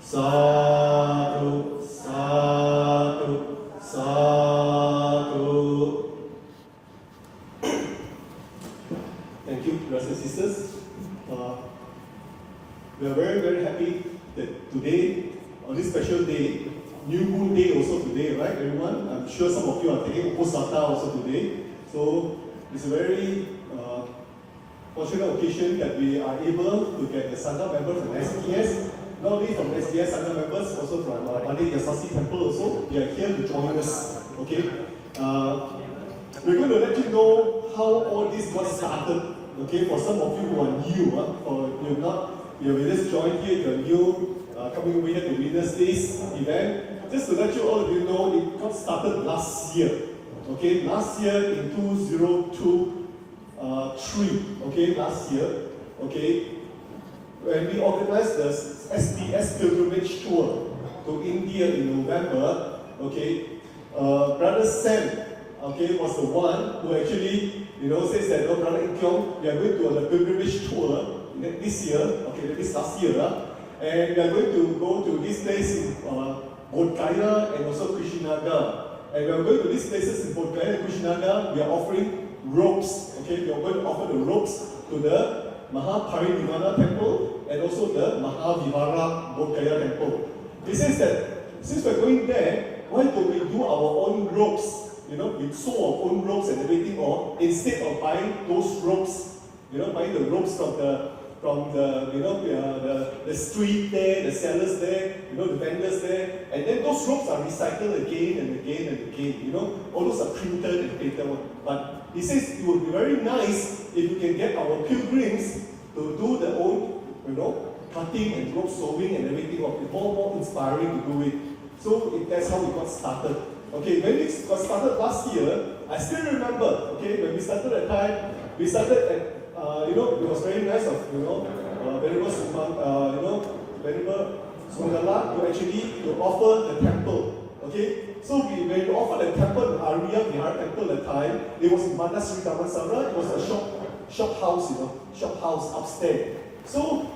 Sadhu, sadhu, sadhu. Thank you, brothers and sisters. We are very, very happy that today, on this special day, New Moon Day also today, right, everyone? I'm sure some of you are taking Uposatha also today. So it's a very fortunate occasion that we are able to get the Sangha members from SDS, not only from SDS Sangha members, also from Bhante Yasasi Temple also. They are here to join us. Okay, we're going to let you know how all this got started. Okay, for some of you who are new, or you're not, we just joined here, you're new, coming over here to witness this event. Just to let you all of you know, it got started last year. Okay, last year in 2023. Okay, last year. Okay, when we organized the SDS pilgrimage tour to India in November. Okay, Brother Sam, okay, was the one who actually, says that, Brother Ikyong, we are going to on a pilgrimage tour this year. Okay, this last year, and we are going to go to this place in Bodh and also Krishnanagar. And we are going to these places in Bodh and Krishnanagar. We are offering robes. Okay, we are going to offer the robes to the Mahaparinirvana temple and also the Mahavihara Bodh temple. He says that since we are going there, why don't we do our own robes? We sew our own robes and everything, or instead of buying those robes, buying the robes from the street there, the sellers there, the vendors there, and then those robes are recycled again and again and again, all those are printed and painted. But he says it would be very nice if we can get our pilgrims to do their own, cutting and rope sewing and everything. It would be more inspiring to do it. So that's how we got started. Okay, when we got started last year, I still remember, okay, when we started at time, we started at it was very nice of, Venerable Sumangala to actually offer the temple. Okay, so when we offered the temple, the Ariyadhammika temple at the time, it was in Menara Sri Dhamma. It was a shop house upstairs. So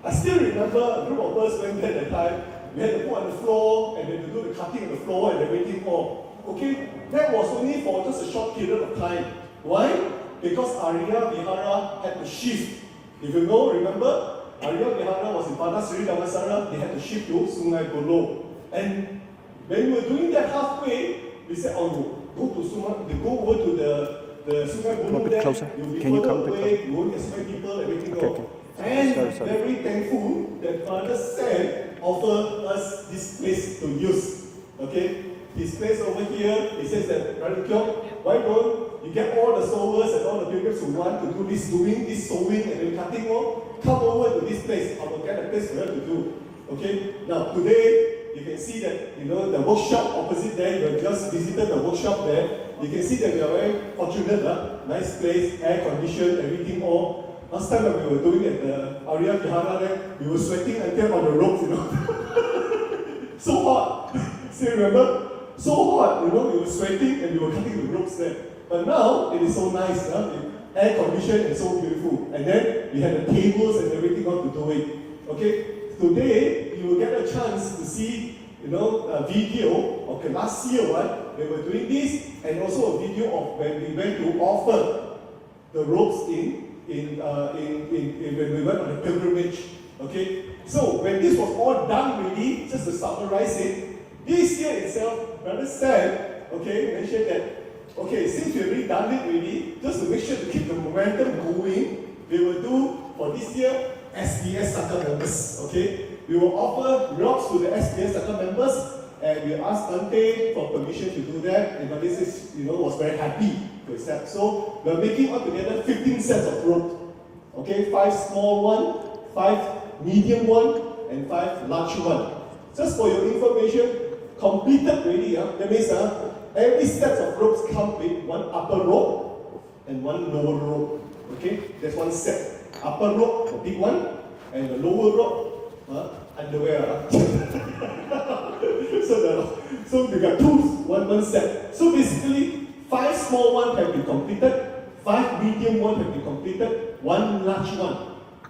I still remember a group of us went there at the time. We had to put on the floor and then to do the cutting on the floor and everything more. Okay, that was only for just a short period of time. Why? Because Ariyadhammika had to shift. If you remember, Ariyadhammika was in Menara Sri Dhamma. They had to shift to Sungai Buloh. And when we were doing that halfway, we said, go over to the Sungai Buloh there. Can you come a bit closer? You won't get so many people, everything go. And sorry. Very thankful that Father Sam offered us this place to use. Okay? His place over here, he says that, Brother Kyong, why don't you get all the sewers and all the pilgrims who want to do this sewing and then cutting more, come over to this place. I will get a place for them to do. Okay? Now, today, you can see that, the workshop opposite there, you have just visited the workshop there. You can see that we are very fortunate, nice place, air conditioned, everything all. Last time when we were doing at the Ariyadhammika there, we were sweating until on the ropes, So hot. Still remember? So hot, we were sweating and we were cutting the ropes there. But now, it is so nice, air conditioned and so beautiful. And then, we had the tables and everything on to do it. Okay? Today, you will get a chance to see, a video of the last year, we were doing this, and also a video of when we went to offer the ropes when we went on the pilgrimage. Okay? So, when this was all done really, just to summarize it, this year itself, Brother Sam, mentioned that, since we've already done it really, just to make sure to keep the momentum going, we will do, for this year, SDS Sangha members. Okay? We will offer robes to the SDS Sangha members, and we asked Bhante for permission to do that, and Bhante says, was very happy to accept. So, we're making altogether 15 sets of robes. Okay? 5 small one, 5 medium one, and 5 large one. Just for your information, completed already, that means every set of ropes come with one upper rope and one lower rope. Okay? That's one set. Upper rope, the big one, and the lower rope, underwear. So we got one set. So basically, 5 small ones have been completed, 5 medium ones have been completed, 1 large one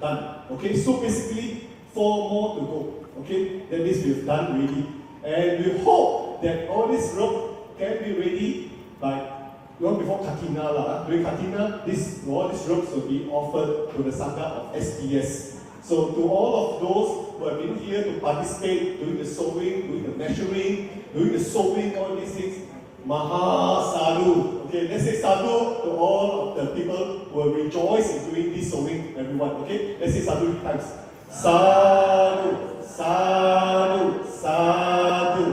done. Okay, so basically 4 more to go. Okay, that means we've done already. And we hope that all this rope can be ready by before Katina. During Katina, all these ropes will be offered to the Sangha of SDS. So to all of those who have been here to participate, doing the sewing, doing the measuring, doing the sewing, all these things, Maha Sadhu. Okay, let's say Sadhu to all of the people who will rejoice in doing this sewing, everyone. Okay, let's say Sadhu 3 times. Sadhu, Sadhu, Sadhu.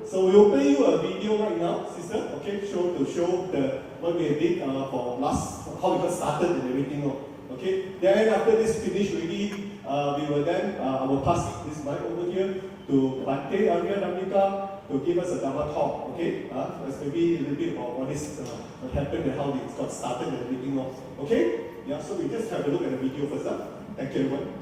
So we will play you a video right now, sister. Okay, to show what we did for how we got started and everything. Okay, then after this finish already, we will then I will pass this mic over here to Bhante Ariyadhammika to give us a Dhamma talk. Okay, that's maybe a little bit about what what happened and how it got started and everything. Okay, yeah. So we just have a look at the video first. Thank you, everyone.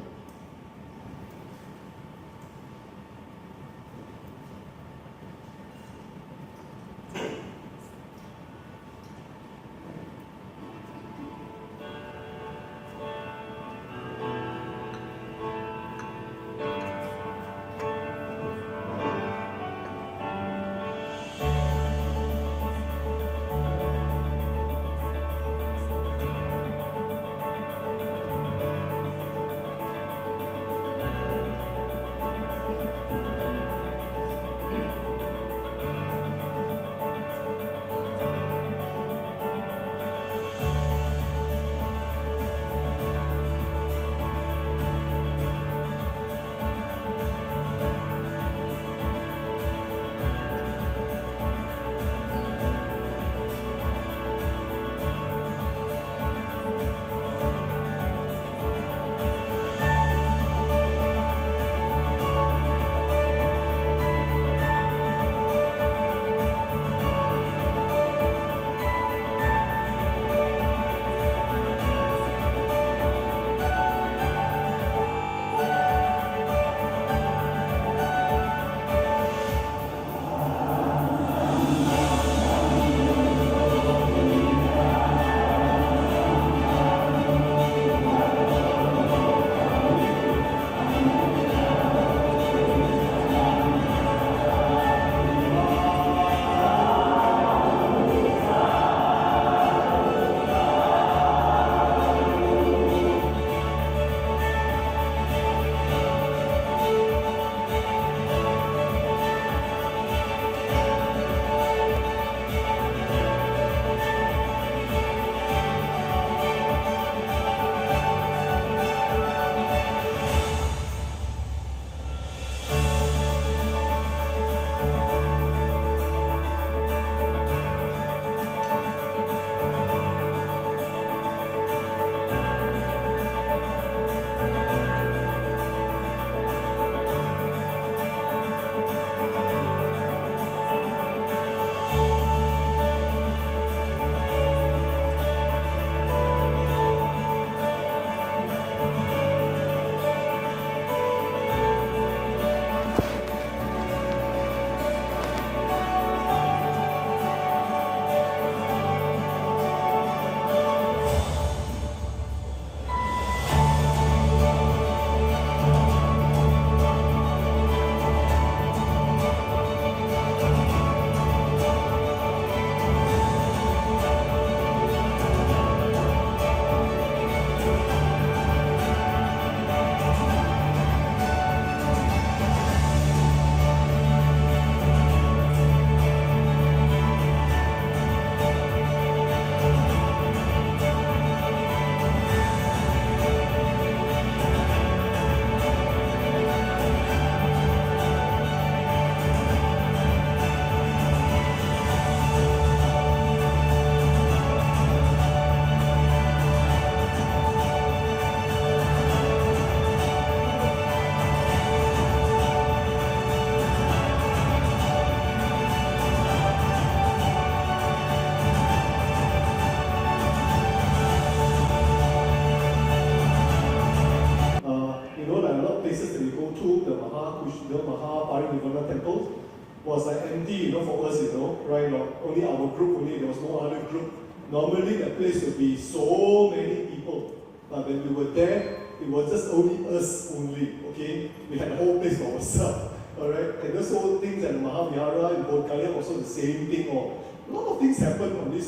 was like empty, for us, right? Only our group, there was no other group. Normally, the place would be so many people. But when we were there, it was just only us only, okay? We had the whole place for ourselves, alright? And those whole things at the Mahavihara in Bulgaria also the same thing, or a lot of things happened on the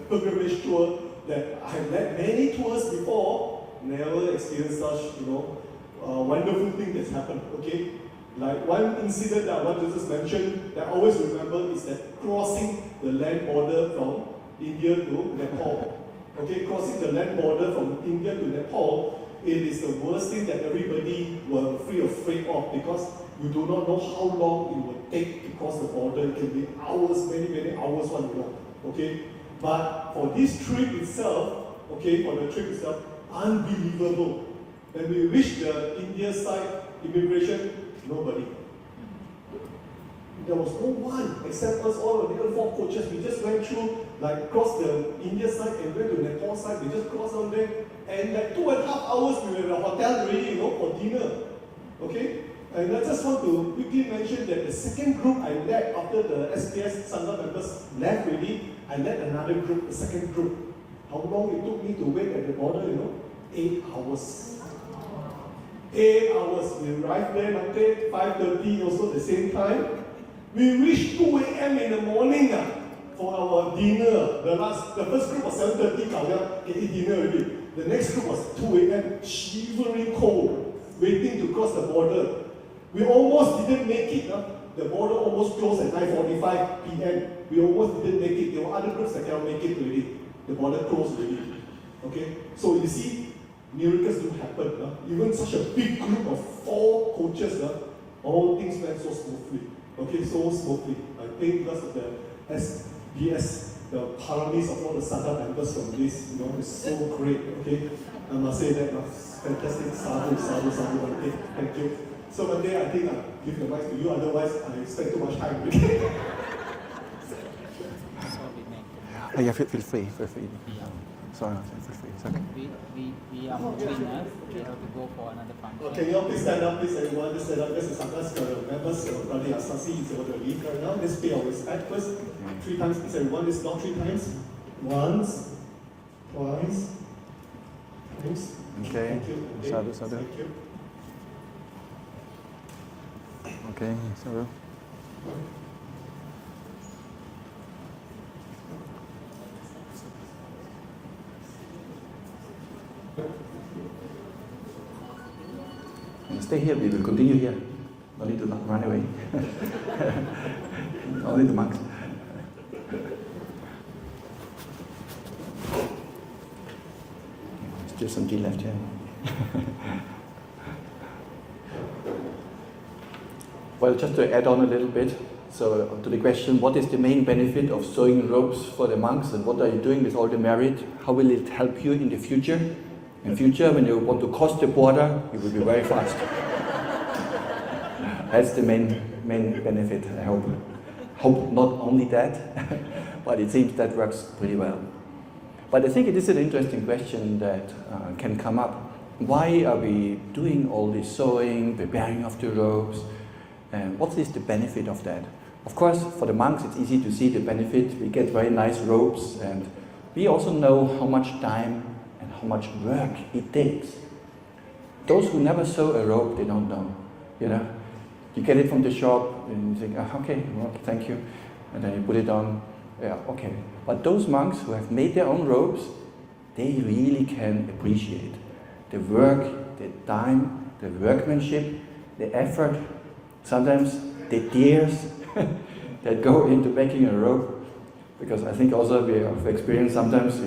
pilgrimage tour that I have led many tours before, never experienced such, wonderful thing that's happened, okay? Like one incident that I want to just mention that I always remember is that crossing the land border from India to Nepal. Okay, crossing the land border from India to Nepal, it is the worst thing that everybody were afraid of because you do not know how long it will take to cross the border. It can be hours, many hours, okay? But for this trip itself, unbelievable. When we reached the India side, immigration, nobody. There was no one except us, all the little 4 coaches. We just went through, crossed the India side and went to Nepal side. We just crossed on there, and 2.5 hours we were in the hotel already, for dinner. Okay? And I just want to quickly mention that the second group I led after the SPS Sangha members left already, I led another group, the second group. How long it took me to wait at the border, 8 hours. 8 hours. We arrived there at 5:30, also the same time. We reached 2 a.m. in the morning for our dinner. The first group was 7:30, eat dinner already. The next group was 2 a.m., shivering cold, waiting to cross the border. We almost didn't make it. The border almost closed at 9:45 p.m. We almost didn't make it. There were other groups that cannot make it already. The border closed already. Okay? So you see, miracles do happen. Even such a big group of 4 coaches, all things went so smoothly. Okay, so smoothly. I think because of the SBS, the paramis of all the Sangha members from this, is so great. Okay, I must say that fantastic. Sadhu, Bhante. Thank you. So Bhante, I think I'll give the mic to you. Otherwise, I spend too much time. Yeah, feel free. Sorry, feel free. It's okay. We are moving now. We have to go for another function. Okay, you all please stand up, please everyone. Just stand up. This is Sangha's members. Brother Asasi is able to leave right now. Let's pay our respect first. 3 times, please everyone. This is not 3 times. Once, twice, times. Okay. Thank you. Okay. Sadhu. Thank you. Okay, Sadhu. Stay here, we will continue here. No need to run away. Only the monks. Still some tea left here. Well, just to add on a little bit, so to the question, what is the main benefit of sewing robes for the monks and what are you doing with all the merit? How will it help you in the future? In future, when you want to cross the border, you will be very fast. That's the main benefit, I hope. Hope not only that, but it seems that works pretty well. But I think it is an interesting question that can come up. Why are we doing all this sewing, preparing of the robes, and what is the benefit of that? Of course, for the monks, it's easy to see the benefit. We get very nice robes, and we also know how much time and how much work it takes. Those who never sew a robe, they don't know. You get it from the shop and you think, okay, well, thank you, and then you put it on. Yeah, okay. But those monks who have made their own robes, they really can appreciate the work, the time, the workmanship, the effort, sometimes the tears that go into making a robe. Because I think also we have experienced sometimes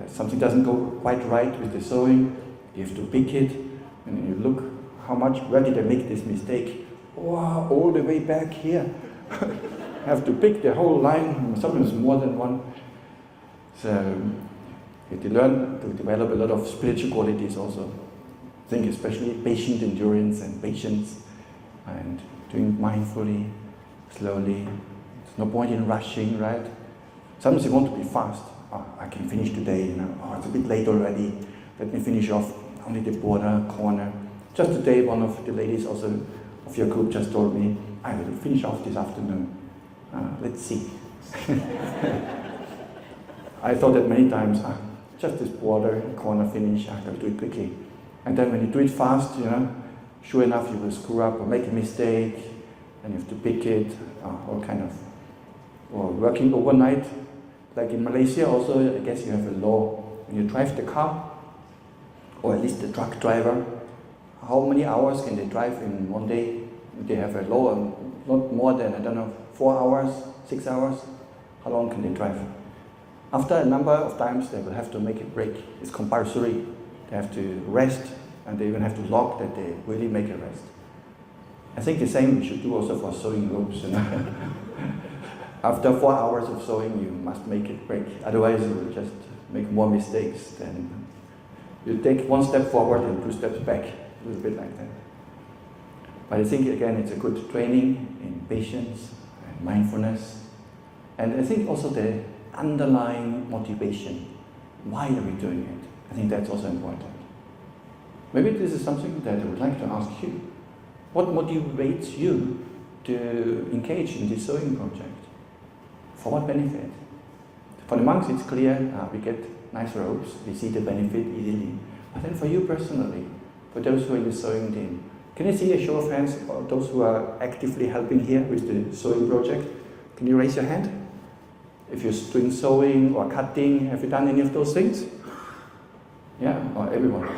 something doesn't go quite right with the sewing. You have to pick it, and you look how much, where did I make this mistake? Wow, all the way back here. Have to pick the whole line, sometimes more than one. So you have to learn to develop a lot of spiritual qualities also. I think especially patient endurance and patience, and doing mindfully, slowly. There's no point in rushing, right? Sometimes you want to be fast. I can finish today, it's a bit late already. Let me finish off only the border, corner. Just today, one of the ladies also of your group just told me, I will finish off this afternoon. Let's see. I thought that many times, just this border, corner finish, I have to do it quickly. And then when you do it fast, sure enough you will screw up or make a mistake, and you have to pick it, or working overnight. Like in Malaysia also, I guess you have a law. When you drive the car, or at least the truck driver, how many hours can they drive in one day? They have a law, not more than, 4 hours, 6 hours. How long can they drive? After a number of times, they will have to make a break. It's compulsory. They have to rest, and they even have to log that they really make a rest. I think the same we should do also for sewing ropes. After 4 hours of sewing, you must make it break. Otherwise, you will just make more mistakes. Then you take one step forward and 2 steps back, a little bit like that. But I think, again, it's a good training in patience and mindfulness. And I think also the underlying motivation. Why are we doing it? I think that's also important. Maybe this is something that I would like to ask you. What motivates you to engage in this sewing project? For what benefit? For the monks, it's clear, we get nice robes, we see the benefit easily. But then for you personally, for those who are in the sewing team, can you see a show of hands of those who are actively helping here with the sewing project? Can you raise your hand? If you're doing sewing or cutting, have you done any of those things? Yeah, or everyone,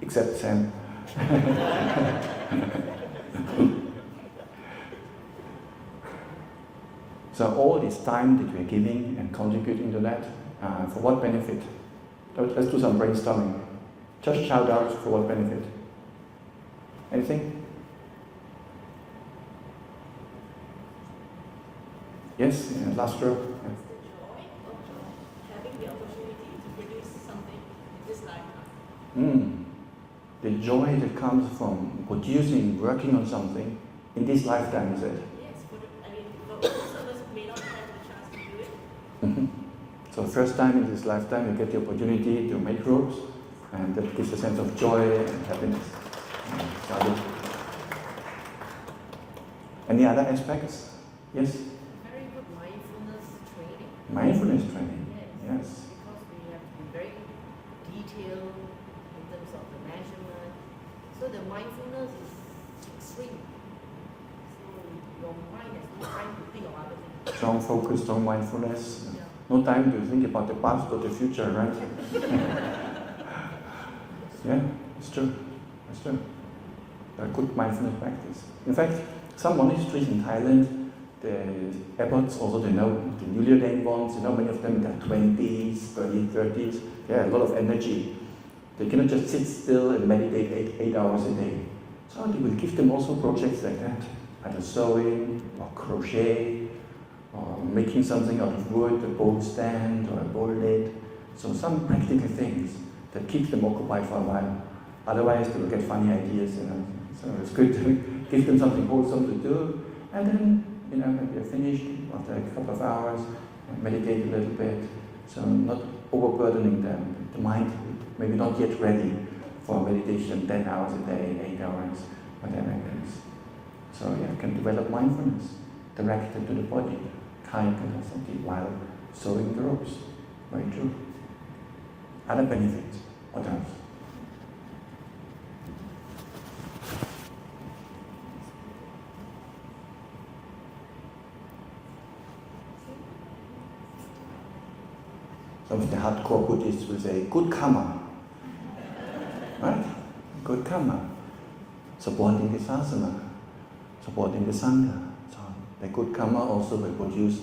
except Sam. So all this time that we're giving and contributing to that, for what benefit? Let's do some brainstorming. Just shout out for what benefit. Anything? Yes, last row. Yeah. Having the opportunity to produce something in this lifetime. The joy that comes from producing, working on something in this lifetime, is it? Yes, for most of us may not have the chance to do it. So first time in this lifetime you get the opportunity to make robes, and that gives a sense of joy and happiness. Any other aspects? Yes? Very good mindfulness training. Mindfulness training. Yes. Because we have to be very detailed in terms of the measurement. So the mindfulness is extreme. So your mind has no time to think of other things. Strong focus, strong mindfulness. Yeah. No time to think about the past or the future, right? Yeah, it's true. It's true. A good mindfulness practice. In fact, some monasteries in Thailand, the abbots also, they know the newly ordained ones, many of them in their 20s, early 30s, they have a lot of energy. They cannot just sit still and meditate 8 hours a day. So they will give them also projects like that, either sewing or crochet, or making something out of wood, a bowl stand or a bowl lid. So some practical things that keep them occupied for a while. Otherwise they will get funny ideas, So it's good to give them something wholesome to do, and then, when they're finished after a couple of hours, meditate a little bit. So not overburdening them. The mind maybe not yet ready for meditation 10 hours a day, 8 hours, whatever it is. So you can develop mindfulness directed to the body, kind capacity while sewing the ropes. Very true. Other benefits. What else? Some of the hardcore Buddhists will say, good karma. Right? Good karma. Supporting the sasana, supporting the sangha. So the good karma also will produce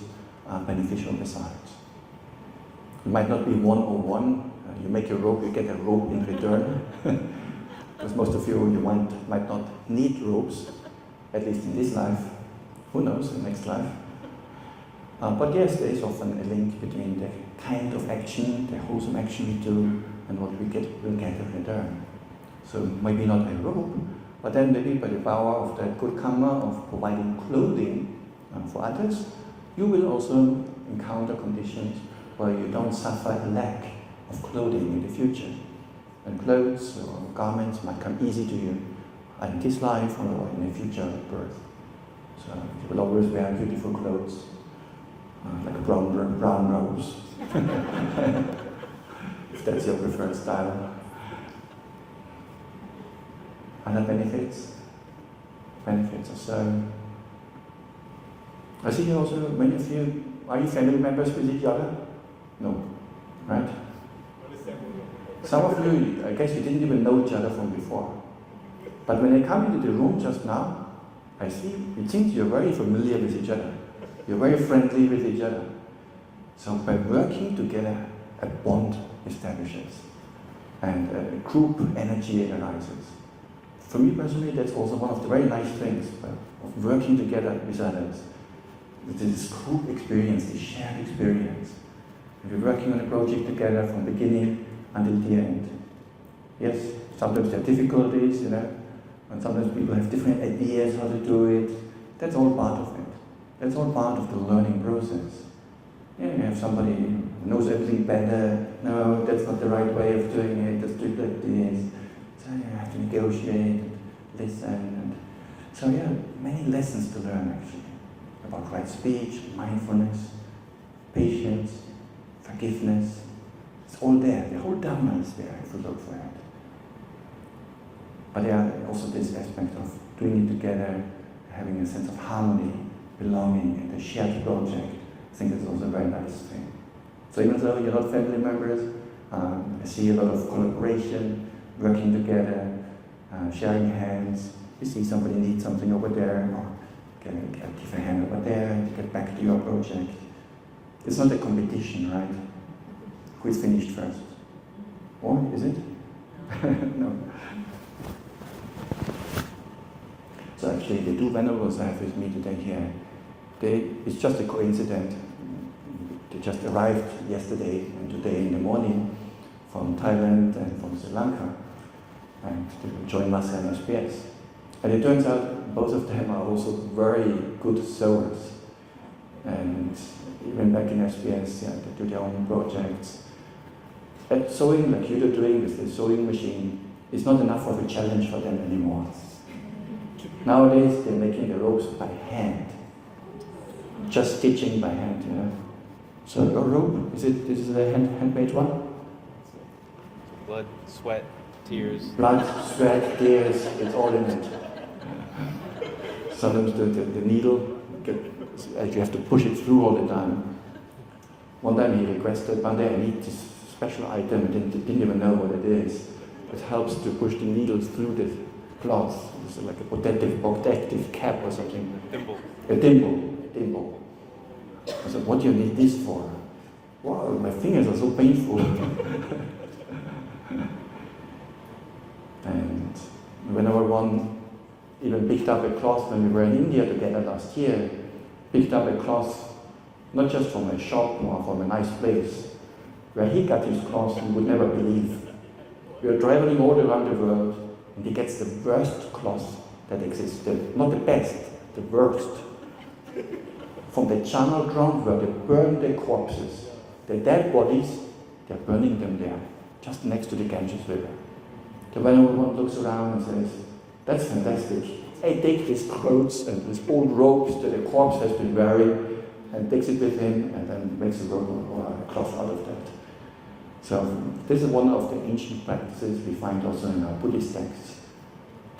beneficial results. It might not be 101. You make a robe, you get a robe in return. Because most of you might not need robes, at least in this life. Who knows, in the next life. But yes, there is often a link between the kind of action, the wholesome action we do, and what we will get in return. So maybe not a robe, but then maybe by the power of that good karma of providing clothing for others, you will also encounter conditions where you don't suffer a lack of clothing in the future. And clothes or garments might come easy to you in this life or in a future birth. So you will always wear beautiful clothes. Like a brown rose, if that's your preferred style. Other benefits? Benefits of sewing. I see here also many of you, are you family members with each other? No, right? Some of you, I guess you didn't even know each other from before. But when I come into the room just now, I see, it seems you're very familiar with each other. You're very friendly with each other. So by working together, a bond establishes and a group energy arises. For me personally, that's also one of the very nice things of working together with others. This group experience, this shared experience. And we're working on a project together from beginning until the end. Yes, sometimes there are difficulties, and sometimes people have different ideas how to do it. That's all part of it. That's all part of the learning process. Yeah, you have somebody who knows everything better. No, that's not the right way of doing it. Let's do it like this. So you have to negotiate and listen. And so many lessons to learn actually about right speech, mindfulness, patience, forgiveness. It's all there. The whole Dhamma is there if you look for it. But there are also this aspect of doing it together, having a sense of harmony, belonging, and a shared project. I think it's also a very nice thing. So even though you're not family members, I see a lot of collaboration, working together, sharing hands. You see somebody needs something over there, or give a hand over there to get back to your project. It's not a competition, right? Who is finished first? Or is it? No. So actually, the two venerables I have with me today here, it's just a coincidence. They just arrived yesterday and today in the morning from Thailand and from Sri Lanka, and to join us in SPS. And it turns out both of them are also very good sewers. And even back in SPS, they do their own projects. And sewing, like you're doing with the sewing machine, is not enough of a challenge for them anymore. Nowadays, they're making the ropes by hand, just stitching by hand. So your robe, this is a handmade one? Blood, sweat, tears. Blood, sweat, tears, it's all in it. Sometimes the needle, you have to push it through all the time. One time he requested, Bhante, I need this special item, and didn't even know what it is. It helps to push the needles through the cloth. It's like a protective cap or something. Thimble. A thimble. I said, what do you need this for? Wow, my fingers are so painful. And whenever one even picked up a cloth when we were in India together last year, picked up a cloth not just from a shop or from a nice place, where he got his cloth you would never believe. We are traveling all around the world, and he gets the worst cloth that exists, not the best, the worst. From the charnel ground where they burn their corpses, the dead bodies, they're burning them there, just next to the Ganges River. So when everyone looks around and says, that's fantastic, hey, take his clothes and his old robes that the corpse has been wearing, and takes it with him, and then makes a robe or a cloth out of that. So this is one of the ancient practices we find also in our Buddhist texts,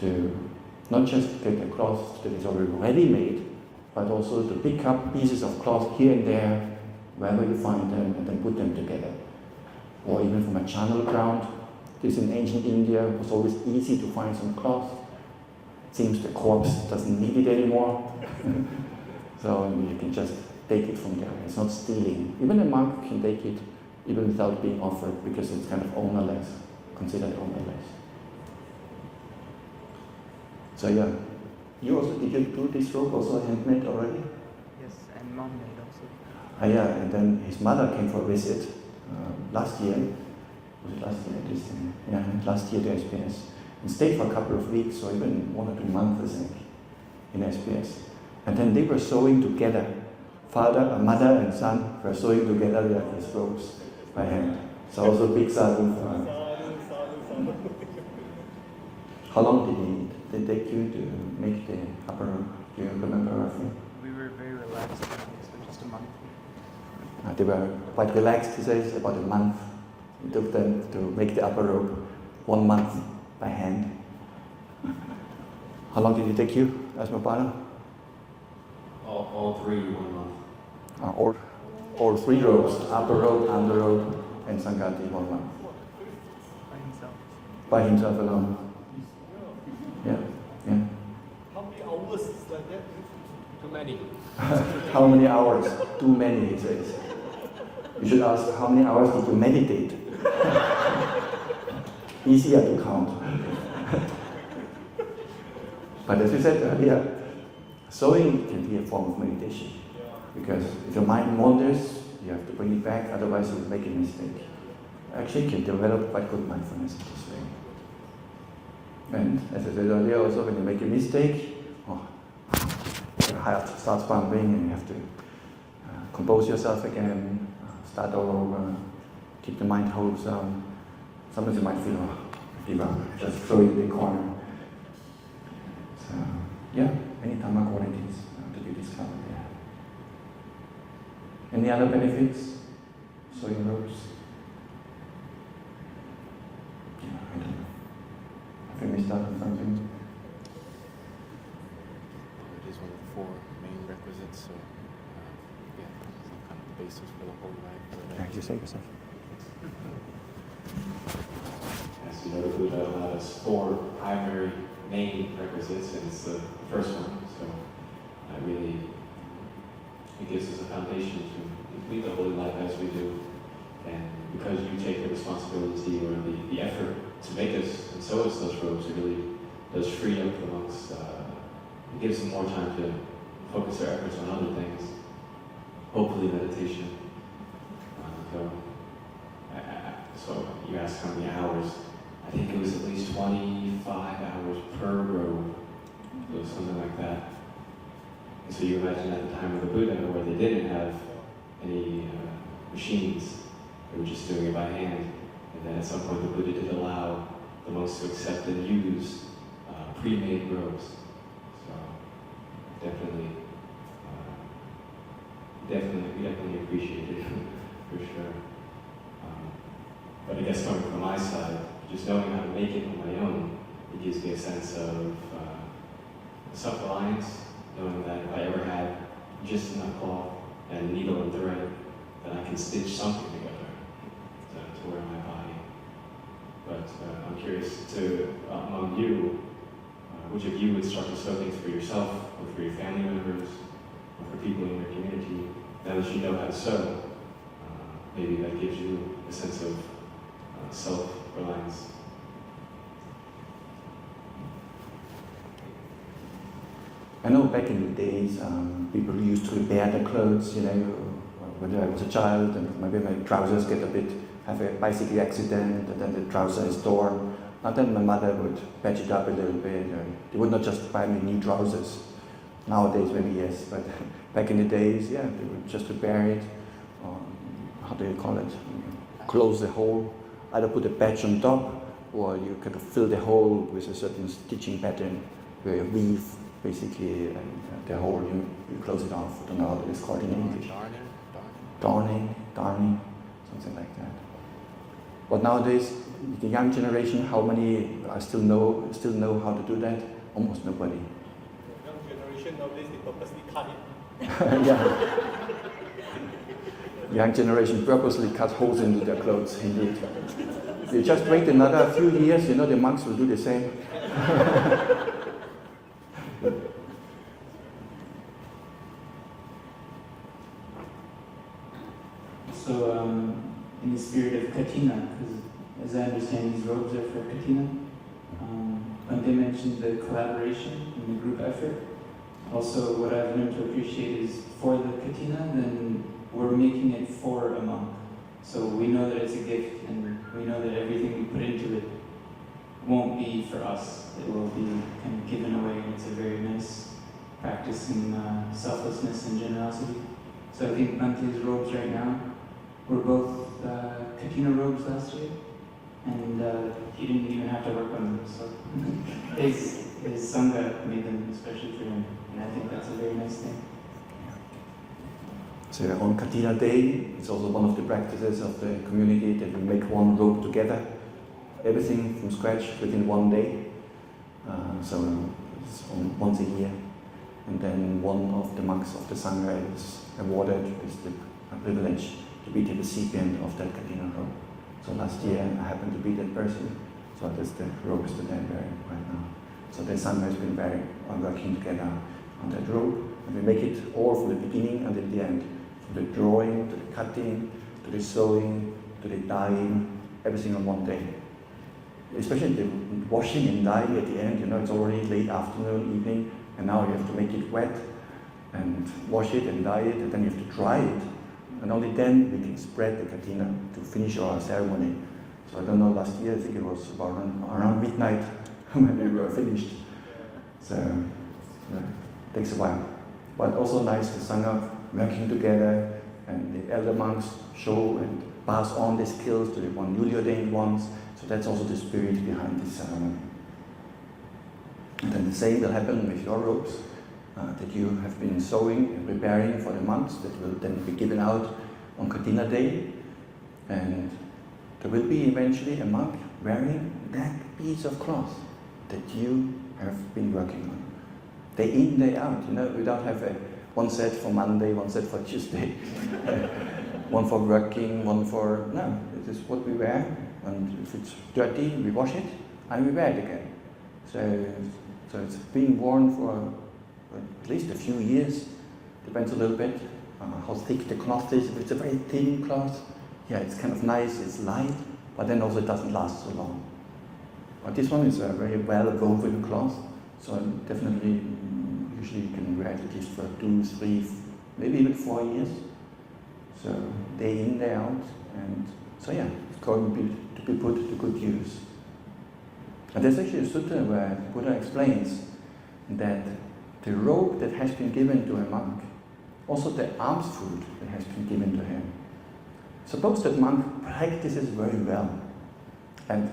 to not just get a cloth that is already ready-made, but also to pick up pieces of cloth here and there, wherever you find them, and then put them together. Or even from a charnel ground. This in ancient India was always easy to find some cloth. It seems the corpse doesn't need it anymore. So you can just take it from there. It's not stealing. Even a monk can take it even without being offered, because it's kind of ownerless, considered ownerless. So did you do this robe also handmade already? Yes, and mom made also. And then his mother came for a visit last year. Was it last year? This year? Yeah, last year to SPS. And stayed for a couple of weeks, or even 1 or 2 months, I think, in SPS. And then they were sewing together. Mother and son were sewing together these robes by hand. So also big sadhu for her. How long did it take you to make the upper robe? Do you remember roughly? We were very relaxed, so just a month. They were quite relaxed, he says, about a month. It took them to make the upper robe, 1 month by hand. How long did it take you as my partner? All 3 1 month. All 3 robes, upper robe, under robe, and Sangati 1 month. By himself alone. Yeah, yeah. How many hours is like that? Too many. How many hours? Too many, he says. You should ask, how many hours did you meditate? Easier to count. But as we said earlier, sewing can be a form of meditation. Because if your mind wanders, you have to bring it back, otherwise you'll make a mistake. Actually, you can develop quite good mindfulness in this way. And as I said earlier, also when you make a mistake, your heart starts pumping and you have to compose yourself again, start all over, keep the mind wholesome. Sometimes you might feel, give up, just throw it in the corner. So, yeah, many Dhamma qualities to be discovered there. Any other benefits? Sewing robes? Yeah, I don't know. Have I missed out on something? It is one of the 4 main requisites, so yeah, it's kind of the basis for the whole life. Yeah, you say yourself. As you know, the Buddha allowed us 4 primary main requisites, and it's the first one. So it gives us a foundation to complete the holy life as we do. And because you take the responsibility or the effort to make us and sew us those robes, it really does free up the monks. It gives them more time to focus their efforts on other things, hopefully meditation. So you asked how many hours. I think it was at least 25 hours per robe, so something like that. And so you imagine at the time of the Buddha, where they didn't have any machines, they were just doing it by hand. And then at some point the Buddha did allow the monks to accept and use pre-made robes. So definitely appreciate it for sure. But I guess coming from my side, just knowing how to make it on my own, it gives me a sense of self-reliance, knowing that if I ever had just enough cloth and needle and thread, then I can stitch something together to wear my body. But I'm curious to, among you, which of you would start to sew things for yourself, or for your family members, or for people in your community, now that you know how to sew, maybe that gives you a sense of self-reliance. I know back in the days, people used to repair their clothes, when I was a child, and maybe my trousers have a bicycle accident, and then the trouser is torn. And then my mother would patch it up a little bit. They would not just buy me new trousers. Nowadays, maybe yes, but back in the days, yeah, they would just repair it. How do you call it? Close the hole. Either put a patch on top, or you kind of fill the hole with a certain stitching pattern where you weave basically the hole, you close it off. I don't know how it's called in English. Darning, something like that. But nowadays, the young generation, how many still know how to do that? Almost nobody. The young generation nowadays, they purposely cut it. Yeah. Young generation purposely cut holes into their clothes, indeed. You just wait another few years, the monks will do the same. So, in the spirit of Katina, because as I understand these robes are for Katina, Bhante mentioned the collaboration and the group effort. Also, what I've learned to appreciate is for the Katina, then we're making it for a monk. So we know that it's a gift, and we know that everything we put into it won't be for us. It will be kind of given away, and it's a very nice practice in selflessness and generosity. So I think Bhante's robes right now were both Katina robes last year, and he didn't even have to work on them. So his Sangha made them especially for him, and I think that's a very nice thing. So on Katina Day, it's also one of the practices of the community that we make one robe together, everything from scratch within one day. So It's once a year. And then one of the monks of the Sangha is awarded with the privilege to be the recipient of that Katina robe. So last year I happened to be that person. So that's the robes that I'm wearing right now. So the Sangha has been working together on that robe. And we make it all from the beginning until the end. From the drawing, to the cutting, to the sewing, to the dyeing, everything on one day. Especially the washing and dyeing at the end, it's already late afternoon, evening, and now you have to make it wet and wash it and dye it, and then you have to dry it. And only then we can spread the katina to finish our ceremony. So I don't know, last year I think it was around midnight when we were finished. So it takes a while. But also nice, the Sangha working together, and the elder monks show and pass on the skills to the newly ordained ones. So that's also the spirit behind this ceremony. And then the same will happen with your robes that you have been sewing and preparing for the months that will then be given out on Katina Day. And there will be eventually a monk wearing that piece of cloth that you have been working on. Day in, day out, we don't have one set for Monday, one set for Tuesday, one for working, one for, no, it is what we wear, and if it's dirty, we wash it, and we wear it again. So it's being worn for at least a few years, depends a little bit how thick the cloth is. If it's a very thin cloth, yeah, it's kind of nice, it's light, but then also it doesn't last so long. But this one is a very well woven cloth, so definitely, usually you can wear it at least for 2, 3, maybe even 4 years. So day in, day out, and so yeah, it's going to be put to good use. And there's actually a sutta where Buddha explains that the robe that has been given to a monk, also the alms food that has been given to him. Suppose that monk practices very well, and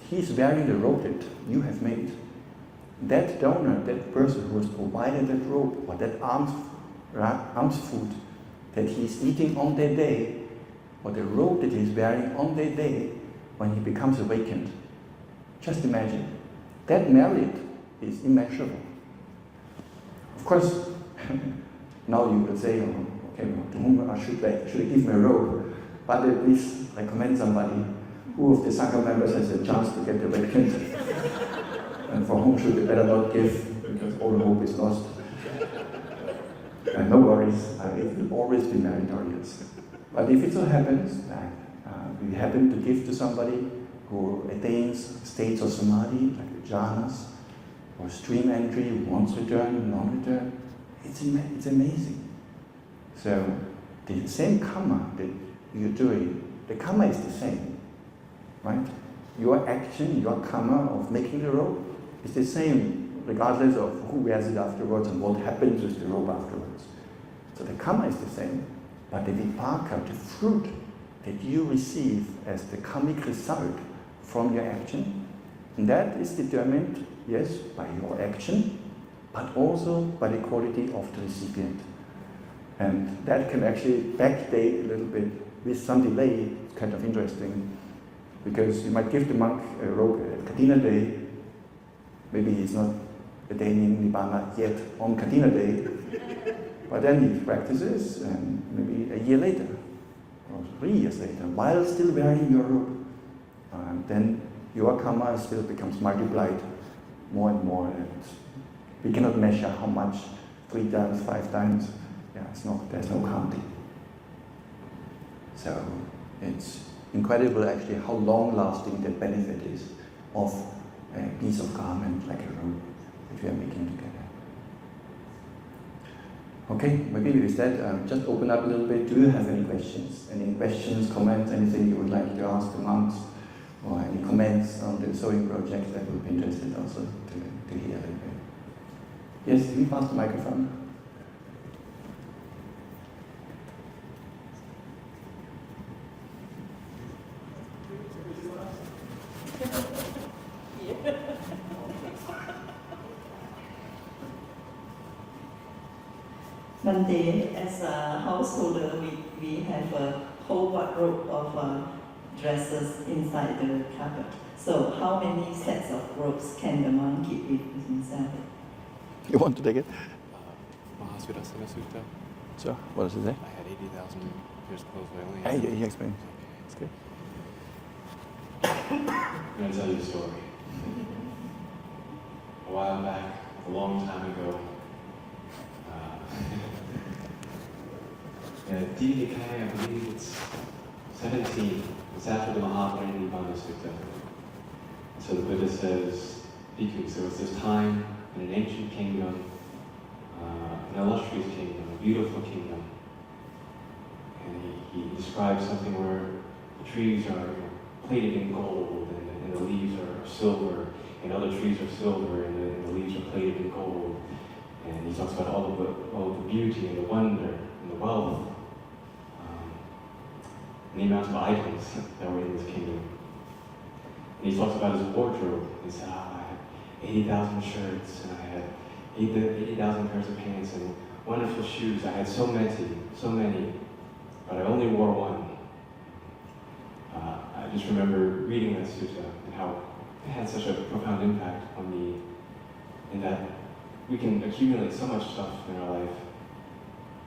he's wearing the robe that you have made. That donor, that person who has provided that robe or that alms food that he's eating on that day, or the robe that he's wearing on that day when he becomes awakened. Just imagine, that merit is immeasurable. Of course, now you will say, okay, to whom should I give my robe? But please recommend somebody who of the Sangha members has a chance to get awakened, and for whom should we better not give, because all hope is lost. And no worries, it will always be meritorious. But if it so happens that we happen to give to somebody who attains states of samadhi, like the jhanas, or stream entry, once return, non-return, it's amazing. So the same karma that you're doing, the karma is the same, right? Your action, your karma of making the robe is the same, regardless of who wears it afterwards and what happens with the robe afterwards. So the karma is the same, but the vipaka, the fruit that you receive as the karmic result from your action, and that is determined, yes, by your action, but also by the quality of the recipient. And that can actually backdate a little bit with some delay. It's kind of interesting, because you might give the monk a robe at Katina Day. Maybe he's not attaining Nibbana yet on Katina Day, but then he practices, and maybe a year later, or 3 years later, while still wearing your robe, then your karma still becomes multiplied more and more, and we cannot measure how much, 3 times, 5 times, yeah, there's no counting. So it's incredible actually how long-lasting the benefit is of a piece of garment like a robe that we are making together. Okay, maybe with that, just open up a little bit. Do you have any questions? Any questions, comments, anything you would like to ask the monks? Or any comments on the sewing project that would be interested also to hear a little bit? Yes, can you pass the microphone? Bhante, as a householder, we have a whole wardrobe of dresses inside the cupboard. So how many sets of robes can the monk keep with himself? You want to take it? Mahasvirasana Sutta. Sure. What does it say? I had 80,000 pairs of clothes, but I only Hey, had you explain. It's good. I'm going to tell you a story. A while back, a long time ago, TTDI, I believe it's 17. It's after the Mahaparinibbana Sutta. So the Buddha says, Bhikkhus, there was this time in an ancient kingdom, an illustrious kingdom, a beautiful kingdom. And he describes something where the trees are plated in gold and the leaves are silver, and other trees are silver and the leaves are plated in gold. And he talks about all the beauty and the wonder and the wealth and the amount of items that were in this kingdom. And he talks about his wardrobe. He said, I had 80,000 shirts and I had 80,000 pairs of pants and wonderful shoes. I had so many, but I only wore one. I just remember reading that sutta and how it had such a profound impact on me, in that we can accumulate so much stuff in our life,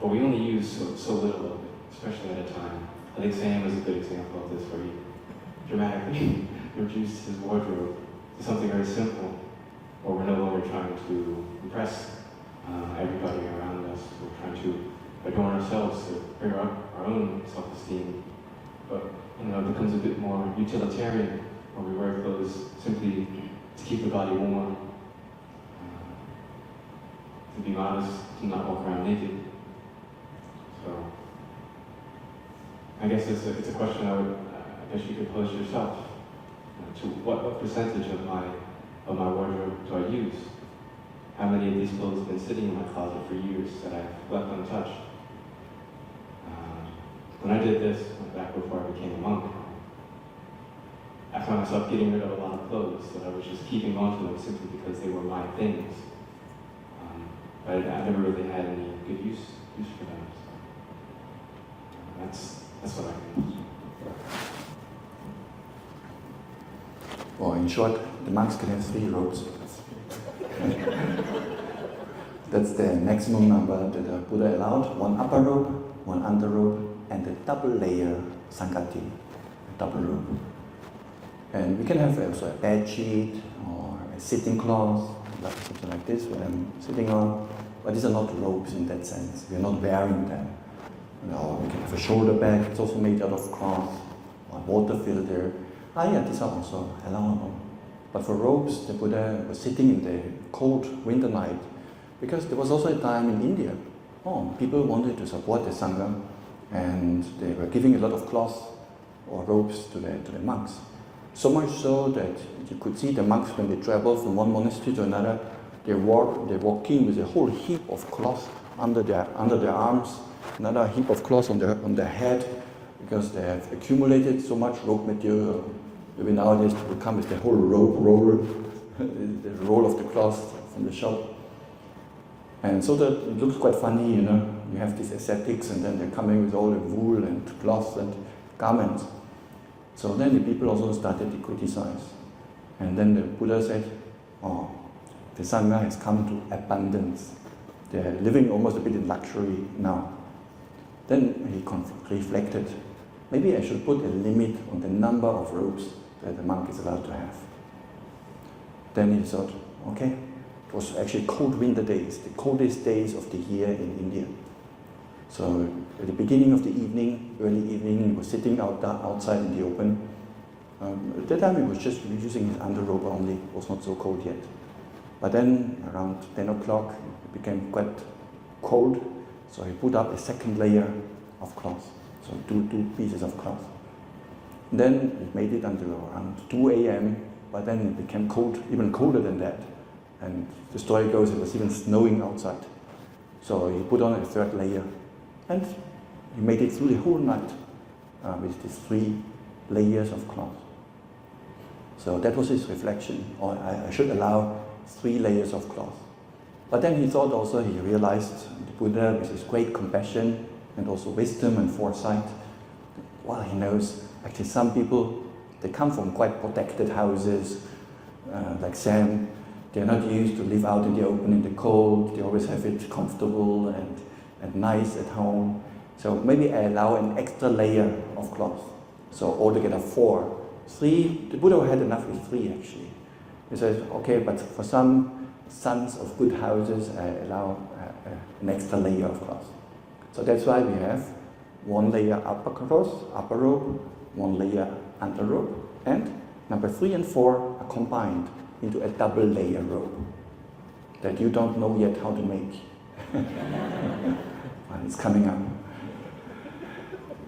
but we only use so little of it, especially at a time. I think Sam is a good example of this, where he dramatically reduced his wardrobe to something very simple, where we're no longer trying to impress everybody around us. We're trying to adorn ourselves to bring up our own self-esteem. But it becomes a bit more utilitarian, where we wear clothes simply to keep the body warm, to be modest, to not walk around naked. So I guess it's a question I guess you could pose yourself. To what percentage of my wardrobe do I use? How many of these clothes have been sitting in my closet for years that I've left untouched? When I did this, back before I became a monk, I found myself getting rid of a lot of clothes that I was just keeping onto them simply because they were my things. But I never really had any good use for them. So that's what I can. Or in short, the monks can have 3 robes. That's the maximum number that the Buddha allowed. 1 upper robe, 1 under robe, and a double layer sangati, a double robe. And we can have also a bed sheet or a sitting cloth, like something like this, what I'm sitting on. But these are not robes in that sense. We are not wearing them. We can have a shoulder bag, it's also made out of cloth, or a water filter. These are also allowable. But for robes, the Buddha was sitting in the cold winter night, because there was also a time in India, people wanted to support the Sangha, and they were giving a lot of cloth or robes to the monks. So much so that you could see the monks, when they traveled from one monastery to another, they walk in with a whole heap of cloth under their arms, another heap of cloth on their head, because they have accumulated so much rope material. Maybe nowadays it will come with the whole roll, the roll of the cloth from the shop. And so that it looks quite funny, you have these ascetics and then they're coming with all the wool and cloth and garments. So then the people also started to criticize. And then the Buddha said, the Sangha has come to abundance. They're living almost a bit in luxury now. Then he reflected, maybe I should put a limit on the number of robes that the monk is allowed to have. Then he thought, okay, it was actually cold winter days, the coldest days of the year in India. So at the beginning of the evening, early evening, he was sitting outside in the open. At that time he was just using his underrobe only, it was not so cold yet. But then around 10 o'clock it became quite cold, so he put up a second layer of cloth, so two pieces of cloth. Then it made it until around 2 a.m., but then it became cold, even colder than that. And the story goes, it was even snowing outside. So he put on a third layer, and he made it through the whole night with these 3 layers of cloth. So that was his reflection, I should allow 3 layers of cloth. But then he thought also, he realized the Buddha with his great compassion and also wisdom and foresight, he knows actually some people, they come from quite protected houses, like Sam, They're not used to live out in the open in the cold. They always have it comfortable and nice at home. So maybe I allow an extra layer of cloth. So altogether 4. 3, the Buddha had enough with 3 actually. He says, okay, but for some sons of good houses, I allow an extra layer of cloth. So that's why we have 1 layer upper cloth, upper robe, 1 layer under robe, and number 3 and 4 are combined into a double layer robe that you don't know yet how to make. And it's coming up.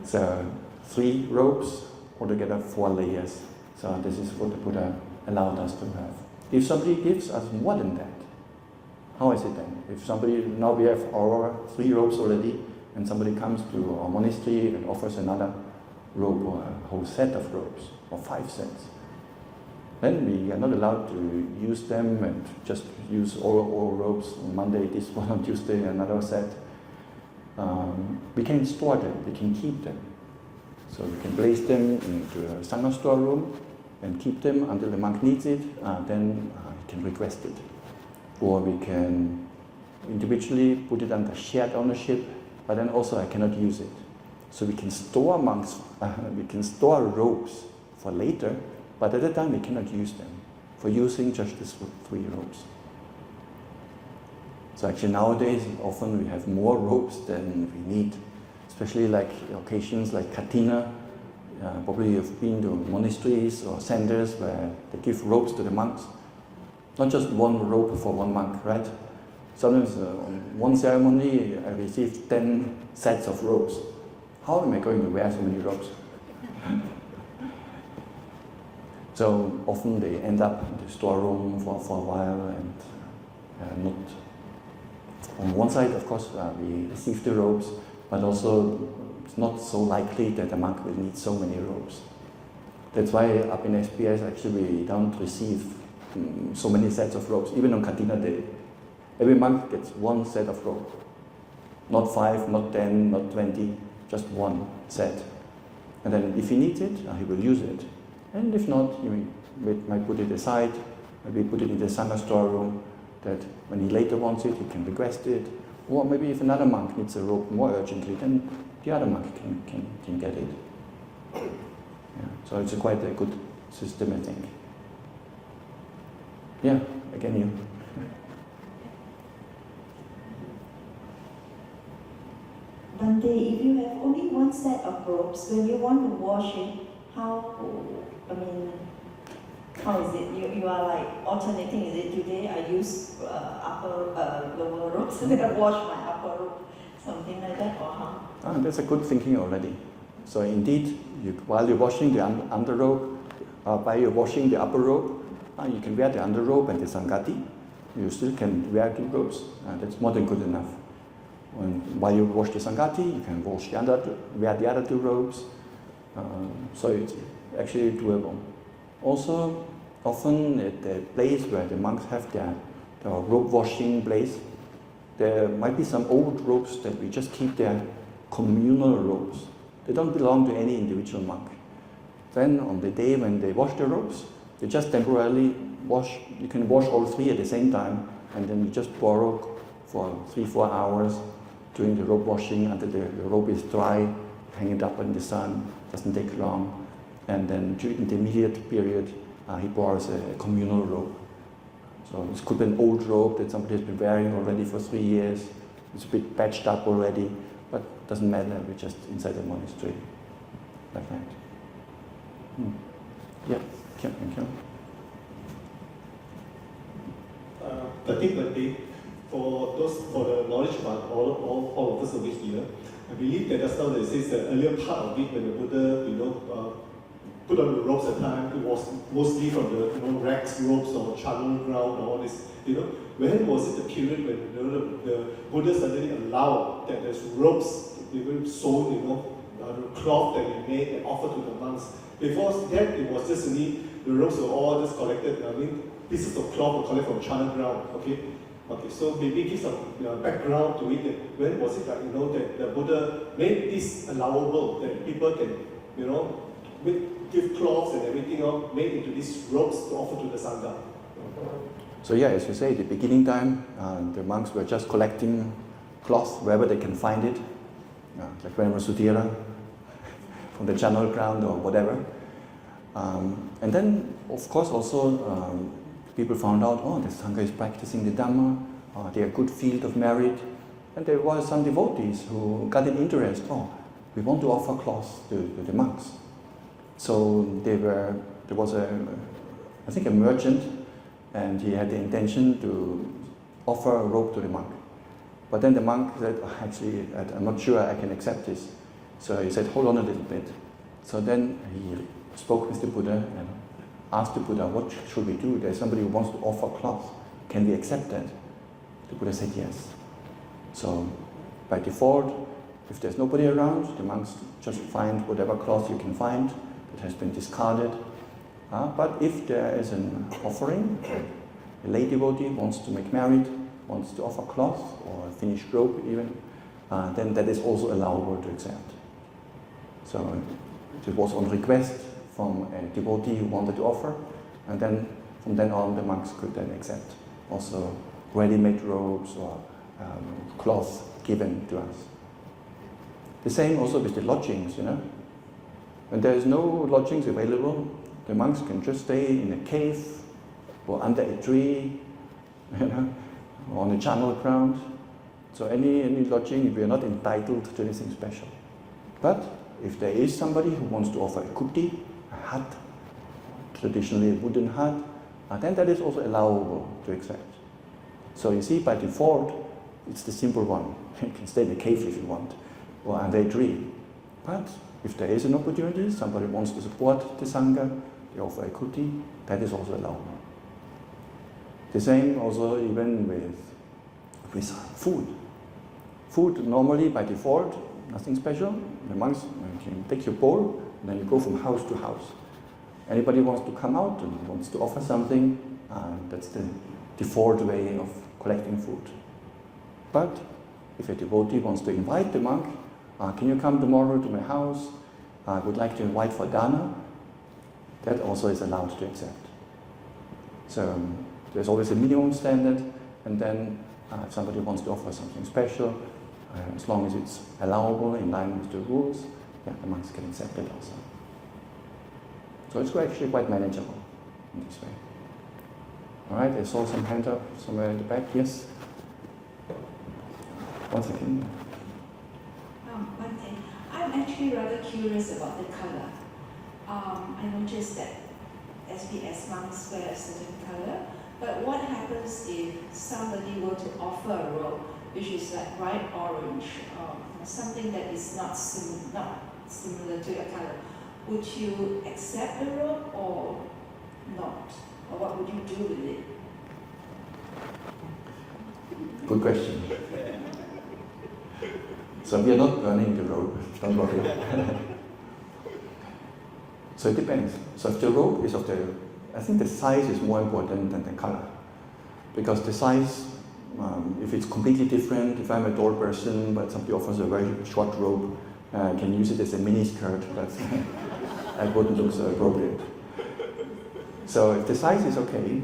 So 3 robes, altogether 4 layers. So this is what the Buddha allowed us to have. If somebody gives us more than that, how is it then? If somebody, now we have our 3 robes already, and somebody comes to our monastery and offers another robe or a whole set of robes, or 5 sets, then we are not allowed to use them and just use all robes on Monday, this one on Tuesday, another set. We can store them, we can keep them. So we can place them into a Sangha storeroom and keep them until the monk needs it, then he can request it. Or we can individually put it under shared ownership, but then also I cannot use it. So we can store monks, we can store robes for later, but at that time we cannot use them for using just these 3 robes. So actually nowadays often we have more robes than we need, especially like occasions like Katina. Probably you've been to monasteries or centers where they give robes to the monks. Not just 1 robe for 1 monk, right? Sometimes on one ceremony I received 10 sets of robes. How am I going to wear so many robes? So often they end up in the storeroom for a while and not. On one side, of course, we receive the robes, but also it's not so likely that a monk will need so many robes. That's why up in SPS actually we don't receive so many sets of robes, even on Katina Day. Every monk gets 1 set of robes. Not 5, not 10, not 20, just 1 set. And then if he needs it, he will use it. And if not, he might put it aside, maybe put it in the Sangha storeroom, that when he later wants it, he can request it. Or maybe if another monk needs a robe more urgently, then the other monk can get it. Yeah. So it's quite a good system, I think. Yeah, again you. Bhante, if you have only 1 set of robes, when you want to wash it, how is it? You are like alternating, is it today I use lower robes and then I wash my upper robe, something like that, or how? That's a good thinking already. So indeed, while you're washing the underrobe, while you're washing the upper robe, you can wear the underrobe and the Sangati. You still can wear 2 robes. That's more than good enough. While you wash the Sangati, you can wear the other 2 robes. So it's actually doable. Also, often at the place where the monks have their robe washing place, there might be some old robes that we just keep there, communal robes. They don't belong to any individual monk. Then on the day when they wash the robes, they just temporarily wash. You can wash all 3 at the same time, and then you just borrow for 3-4 hours during the robe washing until the robe is dry, hang it up in the sun, doesn't take long. And then during the immediate period, he borrows a communal robe. So this could be an old robe that somebody has been wearing already for 3 years. It's a bit patched up already, but it doesn't matter, we're just inside the monastery, like that. Yeah, thank you. Particularly for the knowledge about all of us over here, I believe that just now they says the earlier part of it when the Buddha, put on the robes at time, it was mostly from the rags robes or charnel ground or all this. When was it the period when the Buddha suddenly allowed that there's robes even sold, the cloth that he made and offered to the monks? Before that, it was just really the robes were all just collected. Pieces of cloth were collected from charnel ground. Okay, so maybe give some background to it. When was it that that the Buddha made this allowable that people can give cloths and everything made into these robes to offer to the Sangha? So yeah, as you say, the beginning time, the monks were just collecting cloth wherever they can find it, like Venerable Sudhira from the channel ground or whatever. And then, of course, also people found out, oh, the Sangha is practicing the Dhamma, they are a good field of merit. And there were some devotees who got an interest, oh, we want to offer cloth to the monks. So there was I think a merchant, and he had the intention to offer a robe to the monk. But then the monk said, oh, actually, I'm not sure I can accept this. So he said, hold on a little bit. So then he spoke with the Buddha and asked the Buddha, what should we do? There's somebody who wants to offer cloth. Can we accept that? The Buddha said yes. So by default, if there's nobody around, the monks just find whatever cloth you can find that has been discarded. But if there is an offering, a lay devotee wants to make merit, wants to offer cloth or a finished robe even, then that is also allowable to accept. So it was on request from a devotee who wanted to offer, and then from then on the monks could then accept also ready-made robes or cloth given to us. The same also with the lodgings, When there is no lodgings available, the monks can just stay in a cave or under a tree, or on a channel ground. So any lodging, we are not entitled to anything special. But if there is somebody who wants to offer a kuti, a hut, traditionally a wooden hut, then that is also allowable to accept. So you see, by default, it's the simple one. You can stay in a cave if you want, or under a tree. But if there is an opportunity, somebody wants to support the Sangha, they offer a kuti, that is also allowable. The same also even with food. Food normally by default, nothing special. The monks can take your bowl and then you go from house to house. Anybody wants to come out and wants to offer something, that's the default way of collecting food. But if a devotee wants to invite the monk, can you come tomorrow to my house? I would like to invite for dana. That also is allowed to accept. So there's always a minimum standard, and then if somebody wants to offer something special, as long as it's allowable in line with the rules, the monks can accept it also. So it's actually quite manageable in this way. All right, I saw some hand up somewhere in the back. Yes? 1 second. Bhante, I'm actually rather curious about the color. I noticed that SPS monks wear a certain color, but what happens if somebody were to offer a robe which is like bright orange, something that is not similar to your color? Would you accept the robe or not? Or what would you do with it? Good question. So we are not burning the robe, don't worry. So it depends. So if the robe is I think the size is more important than the color. Because the size, if it's completely different, if I'm a tall person, but somebody offers a very short robe, I can use it as a mini skirt, but that wouldn't look so appropriate. So if the size is okay,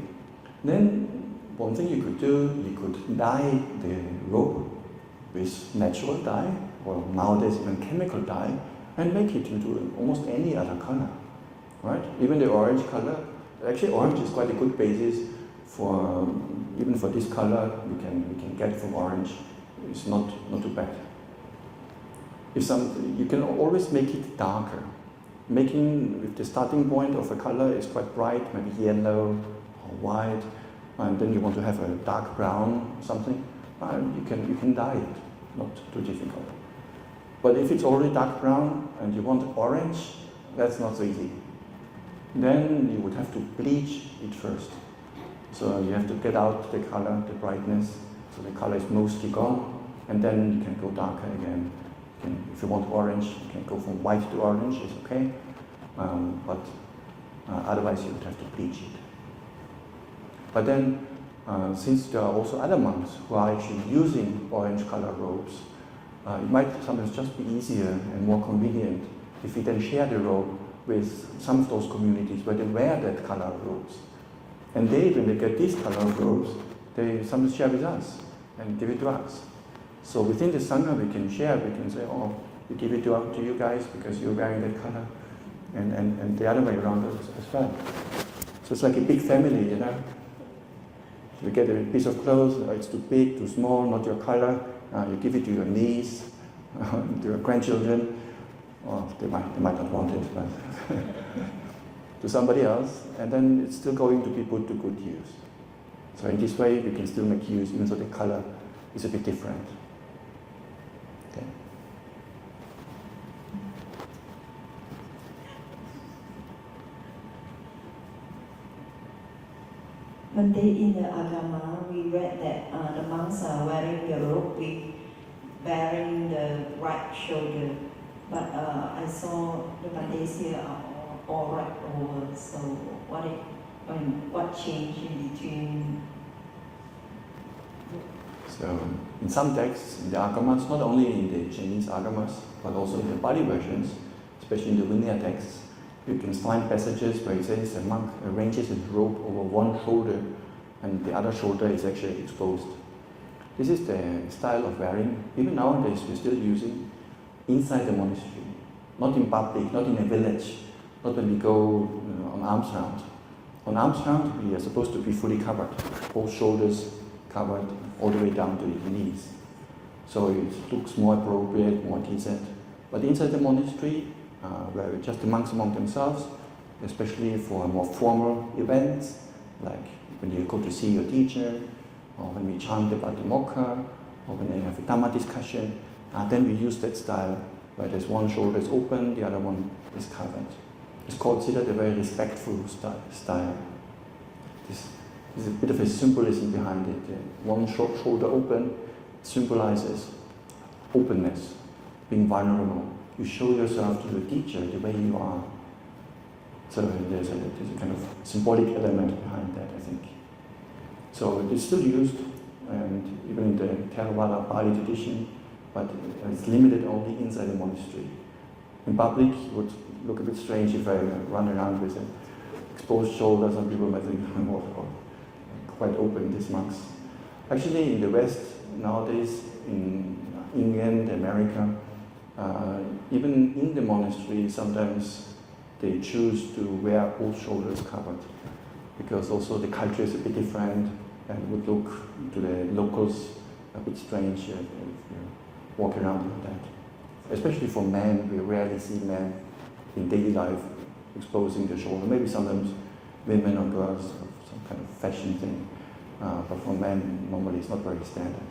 then one thing you could do, you could dye the robe with natural dye, or nowadays even chemical dye, and make it into almost any other color, right? Even the orange color. Actually, orange is quite a good basis for even for this color. We can get from orange. It's not too bad. You can always make it darker. If the starting point of a color is quite bright, maybe yellow or white, and then you want to have a dark brown or something, you can dye it. Not too difficult. But if it's already dark brown and you want orange, that's not so easy. Then you would have to bleach it first. So you have to get out the color, the brightness, so the color is mostly gone, and then you can go darker again. If you want orange, you can go from white to orange, it's okay. But otherwise you would have to bleach it. But then, since there are also other monks who are actually using orange color robes, it might sometimes just be easier and more convenient if we then share the robe with some of those communities where they wear that color robes. And they, when they get these color of robes, they sometimes share with us and give it to us. So within the Sangha we can share, we can say, oh, we give it to you guys because you're wearing that color. And the other way around as well. So it's like a big family, you know. You get a piece of clothes, it's too big, too small, not your color, you give it to your niece, to your grandchildren, or they might not want it, but to somebody else, and then it's still going to be put to good use. So in this way, we can still make use, even though the color is a bit different. Okay. One day in the Agama, we read that the monks are wearing the robe with bearing the right shoulder. But I saw the Bhantes here are all right over. So what changed in between? So in some texts, in the Agamas, not only in the Chinese Agamas, but also in the Pali versions, especially in the Vinaya texts, you can find passages where it says a monk arranges his robe over one shoulder and the other shoulder is actually exposed. This is the style of wearing, even nowadays we're still using inside the monastery, not in public, not in a village, not when we go on alms round. On alms round we are supposed to be fully covered, both shoulders covered all the way down to the knees. So it looks more appropriate, more decent. But inside the monastery, where just the monks among themselves, especially for more formal events, like when you go to see your teacher, or when we chant about the Mokha, or when they have a Dhamma discussion, then we use that style, where there's one shoulder is open, the other one is covered. It's considered a very respectful style. There's a bit of a symbolism behind it. One shoulder open symbolizes openness, being vulnerable. You show yourself to the teacher the way you are. So there's a kind of symbolic element behind that, I think. So it's still used, and even in the Theravada Pali tradition, but it's limited only inside the monastery. In public, it would look a bit strange if I run around with exposed shoulders. Some people might think I'm quite open, these monks. Actually, in the West nowadays, in England, America, even in the monastery, sometimes they choose to wear both shoulders covered, because also the culture is a bit different and would look to the locals a bit strange if you walk around like that. Especially for men, we rarely see men in daily life exposing their shoulder. Maybe sometimes women or girls, some kind of fashion thing, but for men, normally it's not very standard.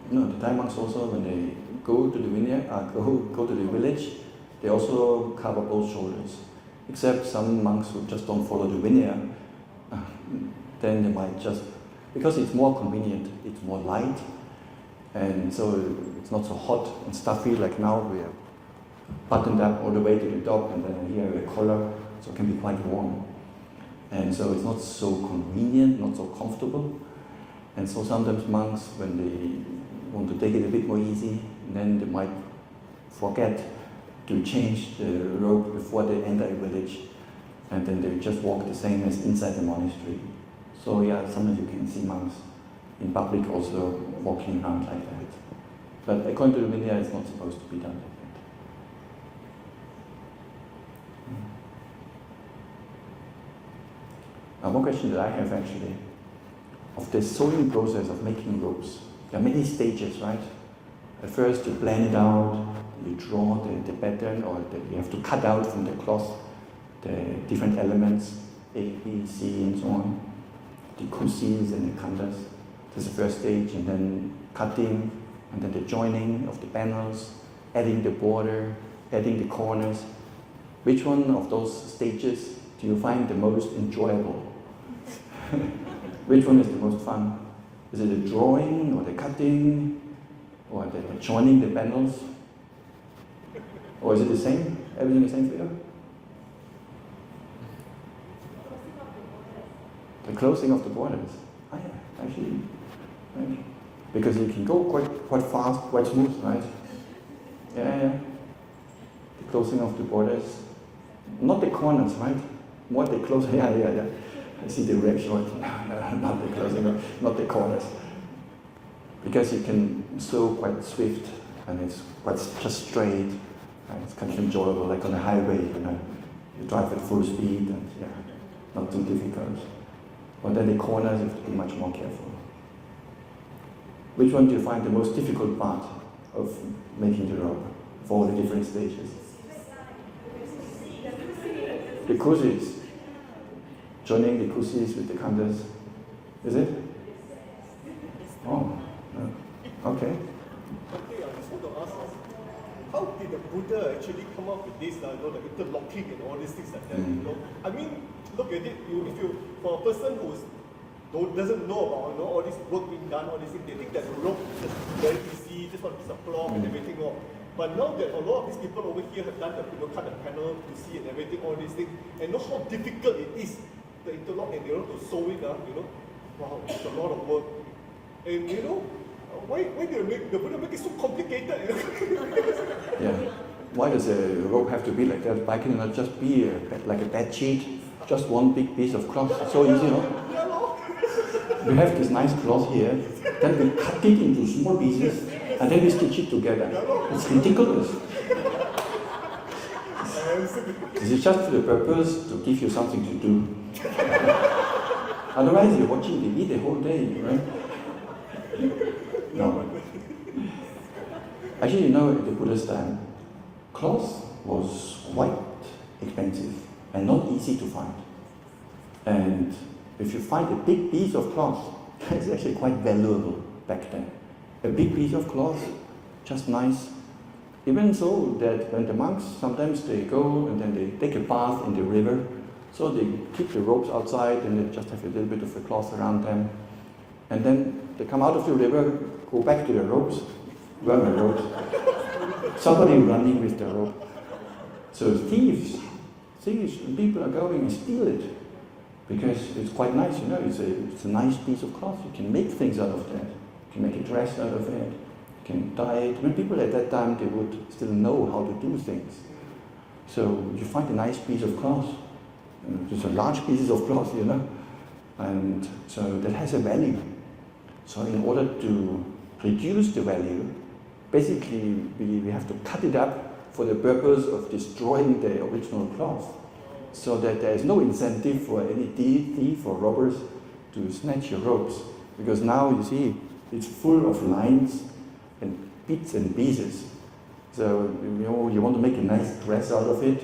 No, the Thai monks also, when they go to the vineyard, go to the village, they also cover both shoulders. Except some monks who just don't follow the vineyard, then they might just, because it's more convenient, it's more light, and so it's not so hot and stuffy like now. We are buttoned up all the way to the top, and then here a collar, so it can be quite warm. And so it's not so convenient, not so comfortable. And so sometimes monks, when they want to take it a bit more easy, then they might forget to change the robe before they enter a village, and then they just walk the same as inside the monastery. So yeah, sometimes you can see monks in public also walking around like that. But according to the Vinaya, it's not supposed to be done like that. One question that I have actually, of the sewing process of making robes. There are many stages, right? At first you plan it out, you draw the pattern, or you have to cut out from the cloth the different elements, A, B, C, and so on. The kusis and the kandas. That's the first stage, and then cutting, and then the joining of the panels, adding the border, adding the corners. Which one of those stages do you find the most enjoyable? Which one is the most fun? Is it the drawing, or the cutting, or the joining the panels? Or is it the same? Everything the same for you? The closing of the borders. Ah, yeah, actually. Right. Because you can go quite fast, quite smooth, right? Yeah. The closing of the borders. Not the corners, right? More the close, yeah. I see the reaction, not the closing, not the corners. Because you can sew quite swift, and it's quite just straight, and it's kind of enjoyable, like on a highway, you drive at full speed, and yeah, not too difficult. But then the corners, you have to be much more careful. Which one do you find the most difficult part of making the robe for all the different stages? The kusis. Joining the kusis with the khandas. Is it? Oh, okay. Okay, I just want to ask, how did the Buddha actually come up with this, the interlocking and all these things like that, I mean, look at it, for a person who doesn't know about all this work being done, all these things, they think that the rope is just very easy, just one piece of cloth and everything all. But now that a lot of these people over here have done cut the panel to see and everything, all these things, and know how difficult it is to interlock and to sew it, wow, it's a lot of work. And why do the Buddha make it so complicated? Yeah. Why does a rope have to be like that? Why can it not just be like a bed sheet, just one big piece of cloth? It's so easy, We have this nice cloth here, then we cut it into small pieces, and then we stitch it together. It's ridiculous. This is just for the purpose to give you something to do. Otherwise, you're watching TV the whole day, right? No. Actually, in the Buddha's time, cloth was quite expensive and not easy to find. And if you find a big piece of cloth, it's actually quite valuable back then. A big piece of cloth, just nice. Even so that when the monks, sometimes they go and then they take a bath in the river, so they keep the ropes outside and they just have a little bit of a cloth around them. And then they come out of the river, go back to the ropes, run the ropes. Somebody running with the rope. So thieves, people are going and steal it. Because it's quite nice, it's a nice piece of cloth. You can make things out of that. You can make a dress out of it. You can dye it. When people at that time, they would still know how to do things. So you find a nice piece of cloth. Just a large pieces of cloth, and so that has a value. So in order to reduce the value, basically we have to cut it up for the purpose of destroying the original cloth, so that there is no incentive for any thief or robbers to snatch your ropes. Because now you see, it's full of lines and bits and pieces. So you want to make a nice dress out of it,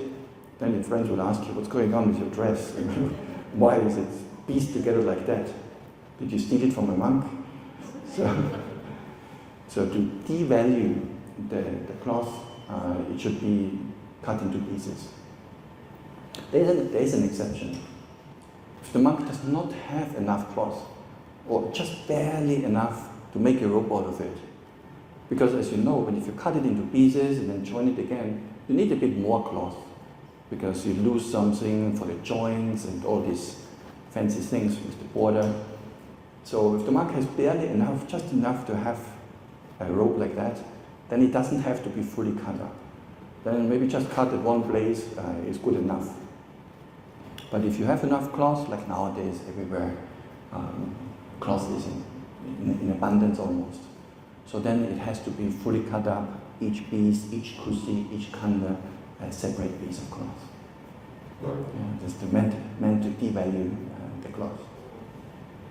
then your friends would ask you, what's going on with your dress? Why is it pieced together like that? Did you steal it from a monk? So to devalue the cloth, it should be cut into pieces. There is an exception. If the monk does not have enough cloth, or just barely enough to make a rope out of it, because as you know, if you cut it into pieces and then join it again, you need a bit more cloth, because you lose something for the joints and all these fancy things with the border. So if the monk has barely enough, just enough to have a rope like that, then it doesn't have to be fully cut up. Then maybe just cut at one place is good enough. But if you have enough cloth, like nowadays everywhere, cloth is in abundance almost. So then it has to be fully cut up, each piece, each kusi, each khanda, a separate piece of cloth. Just meant to devalue the cloth.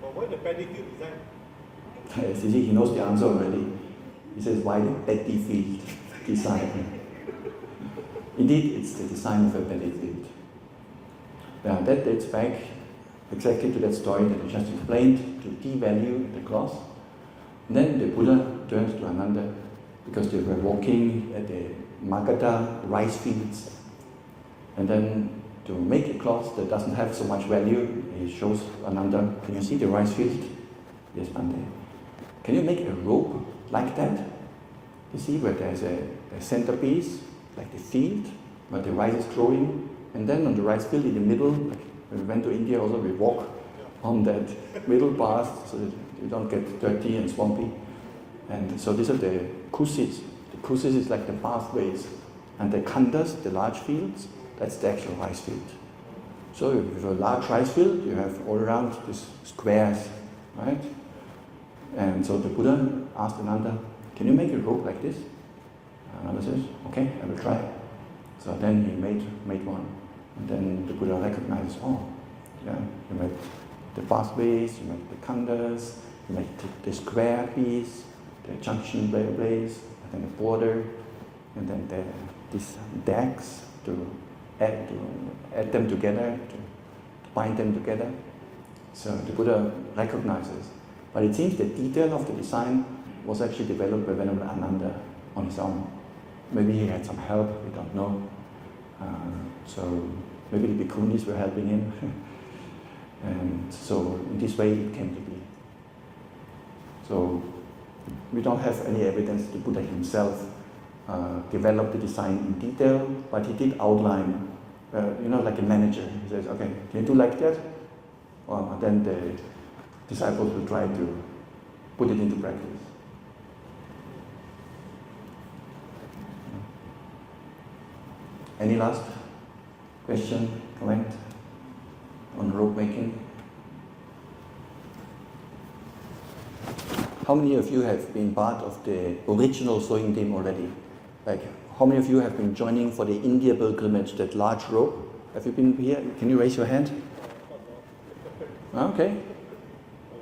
But why the battlefield design? You see, he knows the answer already. He says, why the battlefield design? Indeed, it's the design of a battlefield. Now, that dates back exactly to that story that I just explained, to devalue the cloth. And then the Buddha turned to Ananda because they were walking at the Magadha rice fields. And then to make a cloth that doesn't have so much value, he shows Ananda, can you see the rice field? Yes, Bhante. Can you make a rope like that? You see where there's a centerpiece, like the field, where the rice is growing, and then on the rice field in the middle, like when we went to India also, we walk on that middle path so that you don't get dirty and swampy. And so these are the kusis. The kusis is like the pathways. And the khandas, the large fields, that's the actual rice field. So if you have a large rice field, you have all around these squares, right? And so the Buddha asked Ananda, can you make a rope like this? Ananda says, okay, I will try. So then he made one. And then the Buddha recognized, oh, yeah, you made the pathways, you made the khandas, you made the square piece, the junction blades, and then the border, and then these decks to add them together, to bind them together. So the Buddha recognizes. But it seems the detail of the design was actually developed by Venerable Ananda on his own. Maybe he had some help, we don't know. So maybe the bhikkhunis were helping him. And so in this way it came to be. So we don't have any evidence the Buddha himself developed the design in detail, but he did outline, like a manager. He says, okay, can you do like that? Then the disciples will try to put it into practice. Any last question, comment on rope making? How many of you have been part of the original sewing team already? Like, how many of you have been joining for the India pilgrimage, that large rope? Have you been here? Can you raise your hand? Okay.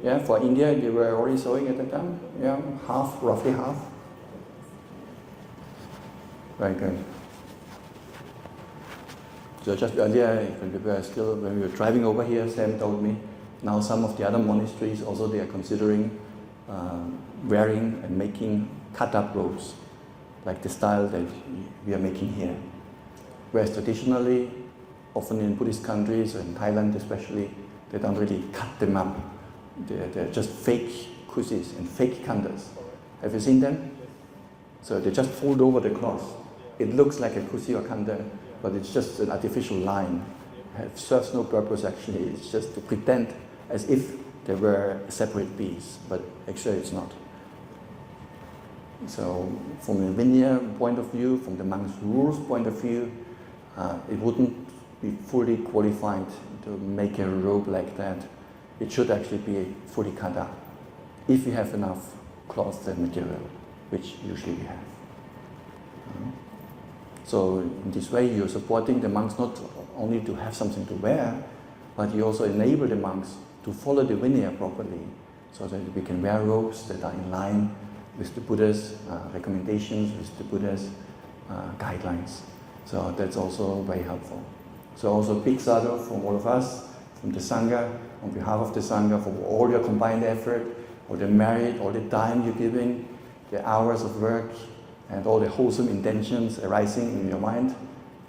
Yeah, for India, you were already sewing at that time? Yeah, roughly half. Very good. So just earlier, when we were driving over here, Sam told me, now some of the other monasteries also, they are considering wearing and making cut-up ropes, like the style that we are making here. Whereas traditionally, often in Buddhist countries, in Thailand especially, they don't really cut them up. They're just fake kusis and fake khandas. Have you seen them? So they just fold over the cloth. It looks like a kusi or khanda, but it's just an artificial line. It serves no purpose actually. It's just to pretend as if they were a separate piece, but actually it's not. So from a Vinaya point of view, from the monk's rules point of view, it wouldn't be fully qualified to make a robe like that. It should actually be fully cut up, if you have enough cloth and material, which usually we have. So in this way, you're supporting the monks not only to have something to wear, but you also enable the monks to follow the Vinaya properly, so that we can wear robes that are in line with the Buddha's recommendations, with the Buddha's guidelines. So that's also very helpful. So also big sadhu from all of us, from the Sangha, on behalf of the Sangha, for all your combined effort, all the merit, all the time you're giving, the hours of work, and all the wholesome intentions arising in your mind.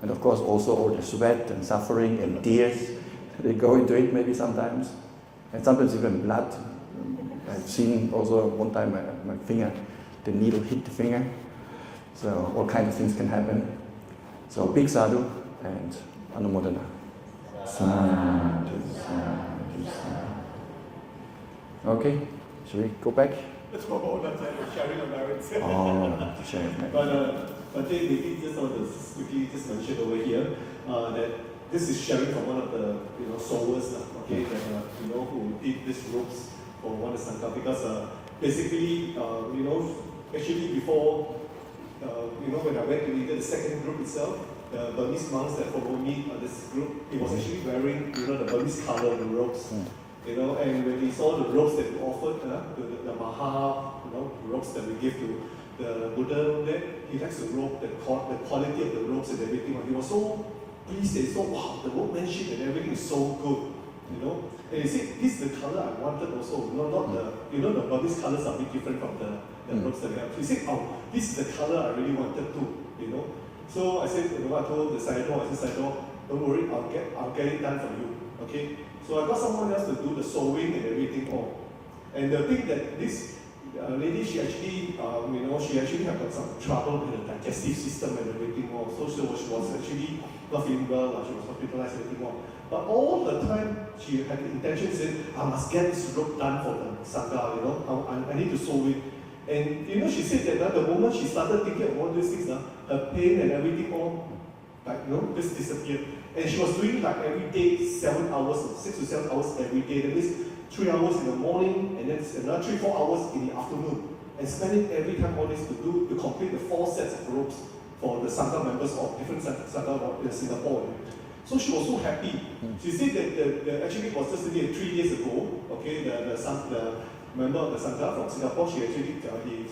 And of course also all the sweat and suffering and tears that go into it maybe sometimes. And sometimes even blood. I've seen also one time my finger, the needle hit the finger. So all kinds of things can happen. So big sadhu and anumodana. Sadhu, sadhu, sadhu. Okay, should we go back? Sharing of merits. Sharing of merits. But maybe just want to quickly just mention over here that this is sharing from one of the sewers, okay, that who did these ropes for one of the Sangha, because basically actually before when I went to India, the second group itself, the Burmese monks that followed me, this group, it was actually wearing the Burmese color, the robes. And when he saw the robes that we offered, the Maha, robes that we give to the Buddha, he likes the robe, the quality of the robes and everything. He was so pleased, he said, wow, the workmanship and everything is so good, And he said, this is the color I wanted also, not the, the Burmese colors are a bit different from the robes that we have. He said, oh, this is the color I really wanted too, So I said, I told the Sayadaw, I said, Sayadaw, don't worry, I'll get it done for you, okay? So I got someone else to do the sewing and everything all. And the thing that this lady, she actually, she actually had got some trouble with the digestive system and everything all. So she was actually not feeling well, she was hospitalized and everything all. But all the time, she had the intention to say, I must get this robe done for the Sangha, I need to sew it. And she said that the moment she started thinking of all these things, her pain and everything all Like, just disappeared. And she was doing like every day 7 hours, 6 to 7 hours every day. That means 3 hours in the morning and then another 3-4 hours in the afternoon. And spending every time all this to complete the 4 sets of ropes for the Sangha members of different Sangha in Singapore. So she was so happy. She said that actually it was just 3 days ago, okay, the member of the Sangha from Singapore, she actually,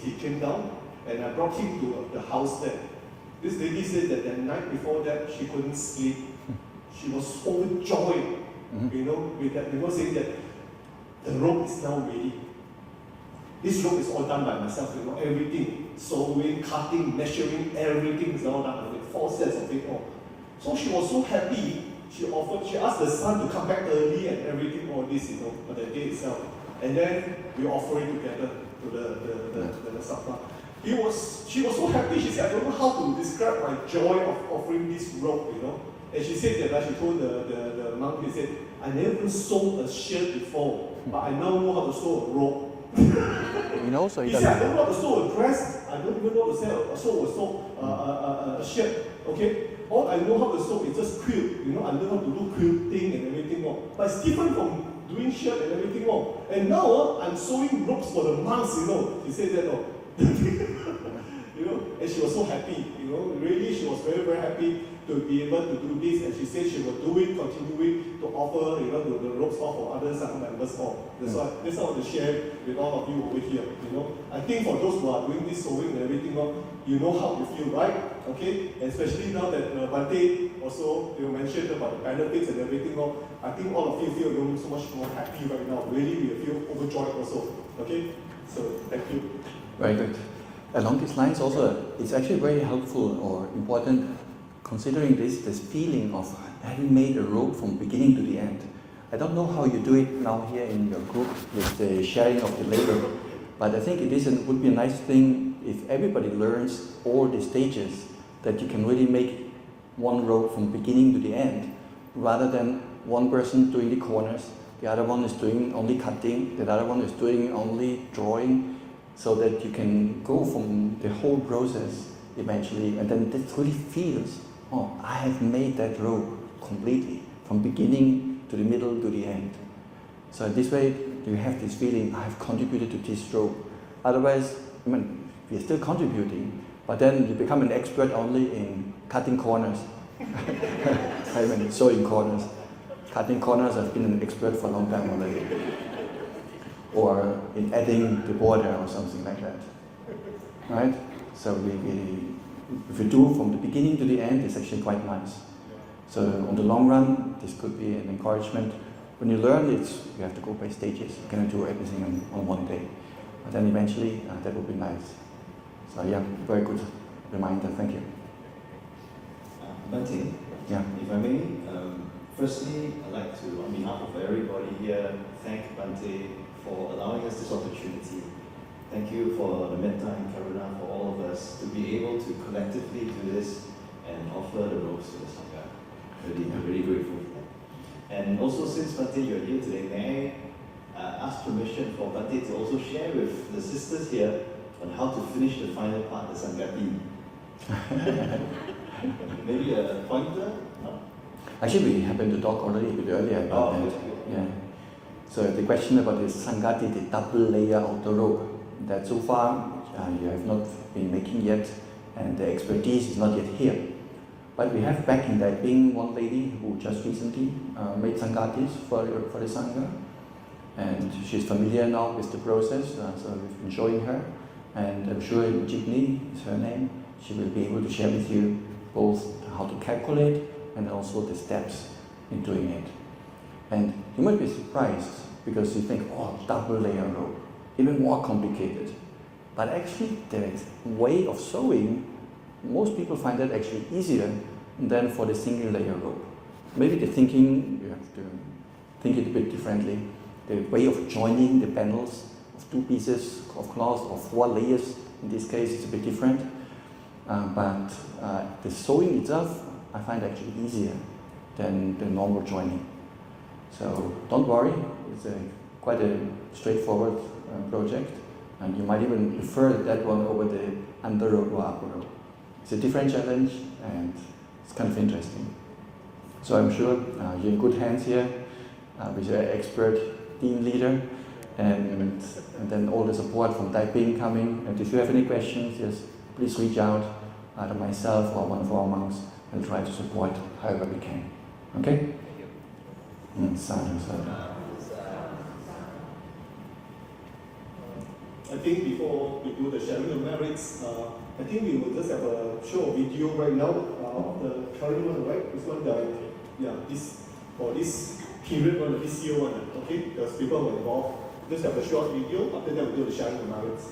he came down and I brought him to the house there. This lady said that the night before that she couldn't sleep. She was overjoyed, with that, saying that the rope is now ready. This rope is all done by myself, everything. Sewing, cutting, measuring, everything is all done. 4 sets of it all. So she was so happy, she asked the son to come back early and everything, all this, for the day itself. And then we offer it together to the Sangha. She was so happy, she said, I don't know how to describe my joy of offering this rope, And she said that, she told the monk, he said, I never even sewed a shirt before, but I now know how to sew a rope. So he said, I don't know how to sew a dress, I don't even know how to sew a shirt, okay? All I know how to sew is just quilt, I learned how to do quilting and everything more. But it's different from doing shirt and everything more. And now I'm sewing ropes for the monks, She said that, and she was so happy, really she was very, very happy to be able to do this, and she said she will do it, continue to offer, the ropes off for other Sangha members all. That's why I want to share with all of you over here, I think for those who are doing this sewing and everything all, you know how you feel, right? Okay? And especially now that Bhante also mentioned about the benefits and everything all, I think all of you feel so much more happy right now. Really, we feel overjoyed also. Okay? So, thank you. Very good. Along these lines also, it's actually very helpful or important considering this feeling of having made a rope from beginning to the end. I don't know how you do it now here in your group with the sharing of the labor, but I think it would be a nice thing if everybody learns all the stages, that you can really make one rope from beginning to the end, rather than one person doing the corners, the other one is doing only cutting, the other one is doing only drawing, so that you can go from the whole process eventually, and then it really feels, I have made that rope completely, from beginning to the middle to the end. So this way, you have this feeling, I have contributed to this rope. Otherwise, we are still contributing, but then you become an expert only in cutting corners. Sewing corners. Cutting corners, I've been an expert for a long time already. Or in adding the border or something like that. Right? So if you do from the beginning to the end, it's actually quite nice. So on the long run, this could be an encouragement. When you learn, you have to go by stages. You cannot do everything on one day. But then eventually, that would be nice. So yeah, very good reminder. Thank you. Bhante, yeah. If I may, firstly, I'd like to, on behalf of everybody here, thank Bhante for allowing us this opportunity. Thank you for the metta and karuna for all of us to be able to collectively do this and offer the robes to the Sangha. Really grateful for that. And also, since Bhante, you're here today, may I ask permission for Bhante to also share with the sisters here on how to finish the final part, the Sangati. Maybe a pointer? Actually, we happened to talk already a bit earlier about that. Yeah. So the question about the Sangati, the double layer outer rope, that so far you have not been making yet, and the expertise is not yet here. But we have backing that, being one lady who just recently made Sangatis for the Sangha, and she's familiar now with the process, so we've been showing her, and I'm sure Jigni is her name, she will be able to share with you both how to calculate and also the steps in doing it. And you might be surprised because you think, double layer rope, even more complicated. But actually, the way of sewing, most people find that actually easier than for the single layer rope. Maybe the thinking, you have to think it a bit differently. The way of joining the panels of 2 pieces of cloth or 4 layers, in this case, is a bit different. But the sewing itself, I find actually easier than the normal joining. So don't worry, it's quite a straightforward project, and you might even prefer that one over the under rope or upper rope. It's a different challenge, and It's kind of interesting. So I'm sure you're in good hands here with your expert team leader, and then all the support from Taiping coming. And if you have any questions, yes, please reach out, either myself or one of our monks. We'll try to support however we can. Okay? Sadhu, sadhu. I think before we do the sharing of merits, I think we will just have a show video right now of the current one, right? This one, this for this period one, this year one, okay? Because people were involved. Just have a short video. After that, we do the sharing of merits.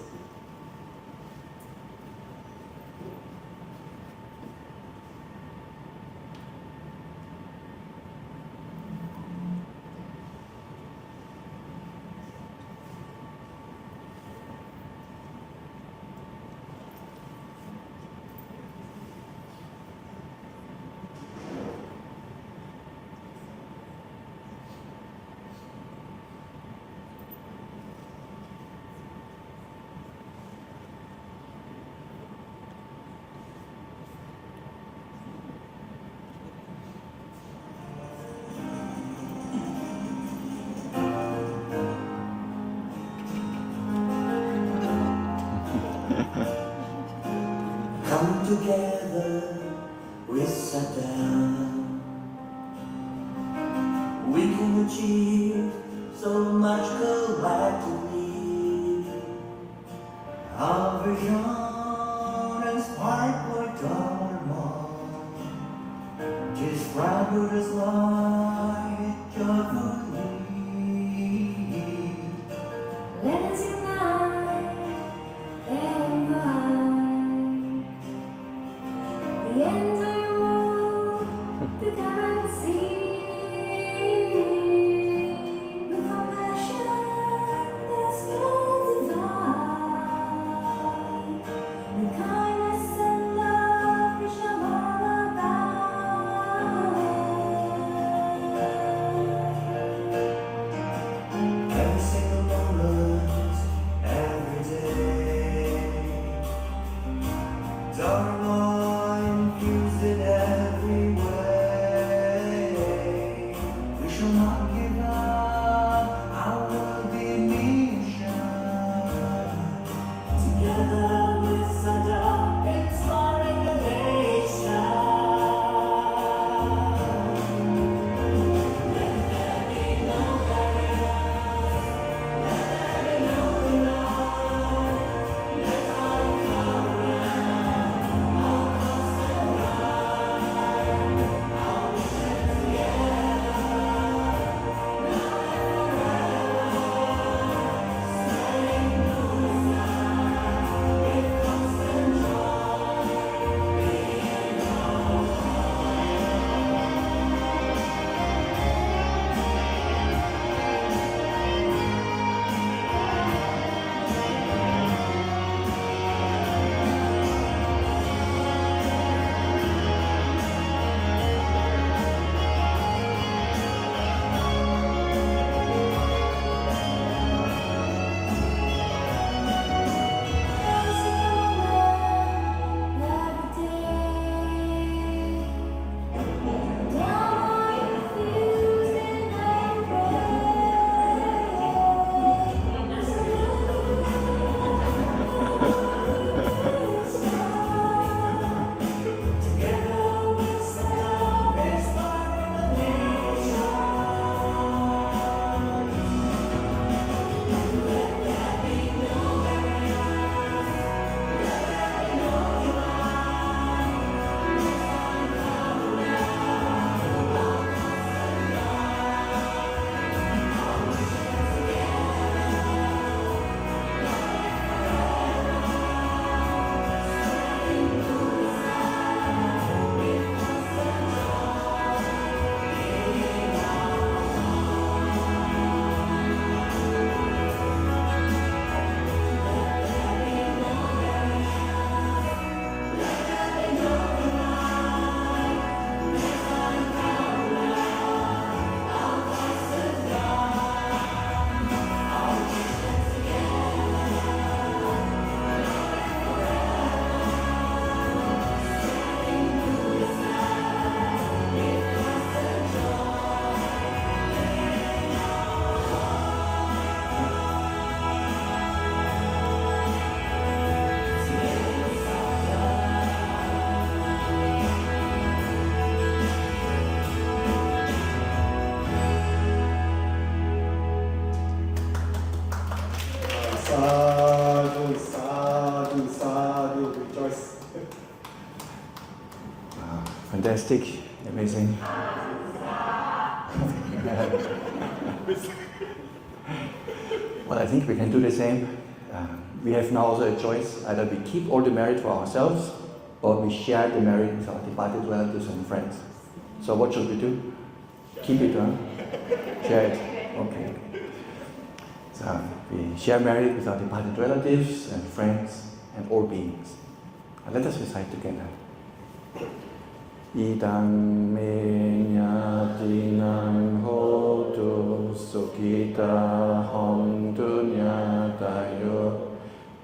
Come together, we sat down. We can achieve so much collectively. Our vision inspired by Dharma. Describe Buddha's light joyfully. Let us unite and bind the entire world to galaxy with compassion that's so divine. The kindness and love we shall all about. Sadhu, sadhu, sadhu. Rejoice. Wow, fantastic, amazing. Well, I think we can do the same. We have now also a choice. Either we keep all the merit for ourselves, or we share the merit with our departed relatives and friends. So what should we do? Keep it, huh? Share it. Okay. So we share merit with our departed relatives and friends and all beings. And let us recite together. Idang me nyatinang hotu sukita hontu nyatayo.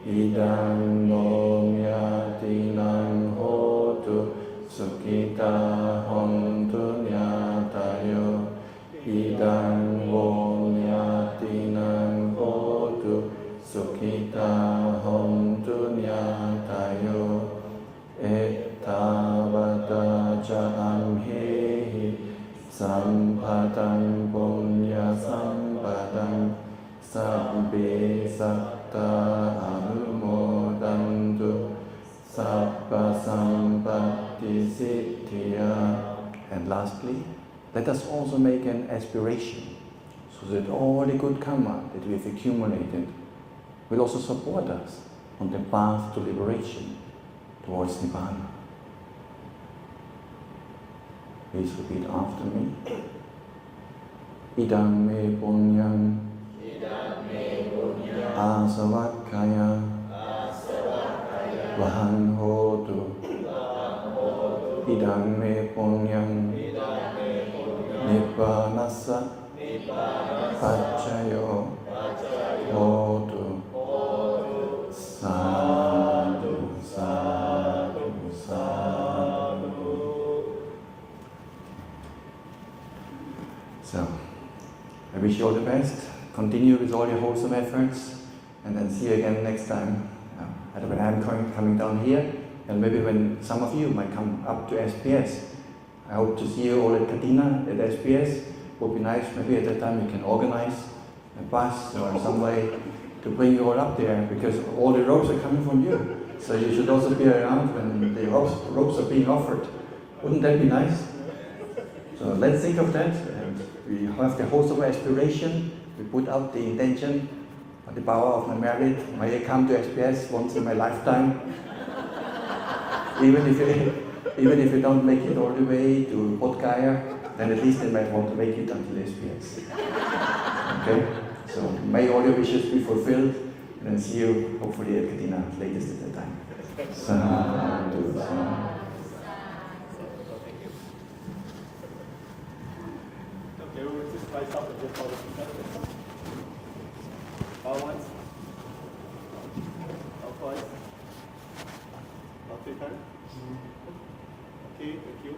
Idang no nyatinang hotu sukita hontu nyatayo. Idang wo nyatinang hotu sukita hontu nyatayo. Ettavata ca amhehi sampatang punya sampadang sabbe satta anumodantu sabba sampatti siddhya. And lastly, let us also make an aspiration so that all the good karma that we have accumulated will also support us on the path to liberation towards Nibbana. Please repeat after me. Idam me punyam asavakkaya vahan hotu. Idam me punyam nibbanassa paccayo hotu. Sadhu, sadhu, sadhu. So, I wish you all the best. Continue with all your wholesome efforts, and then see you again next time. Either when I'm coming down here, and maybe when some of you might come up to SPS. I hope to see you all at Katina, at SPS. Would be nice, maybe at that time we can organize a bus or some way to bring you all up there, because all the robes are coming from you. So you should also be around when the robes are being offered. Wouldn't that be nice? So let's think of that, and we have the wholesome aspiration. We put out the intention, by the power of my merit, may I come to SPS once in my lifetime. Even if you don't make it all the way to Bodh Gaya, then at least I might want to make it until SPS. Okay? So may all your wishes be fulfilled, and then see you hopefully at Katina latest at that time. Sadhu, sadhu. Okay, we'll just rise up and just follow the all once. All twice. All three times. Okay, thank you.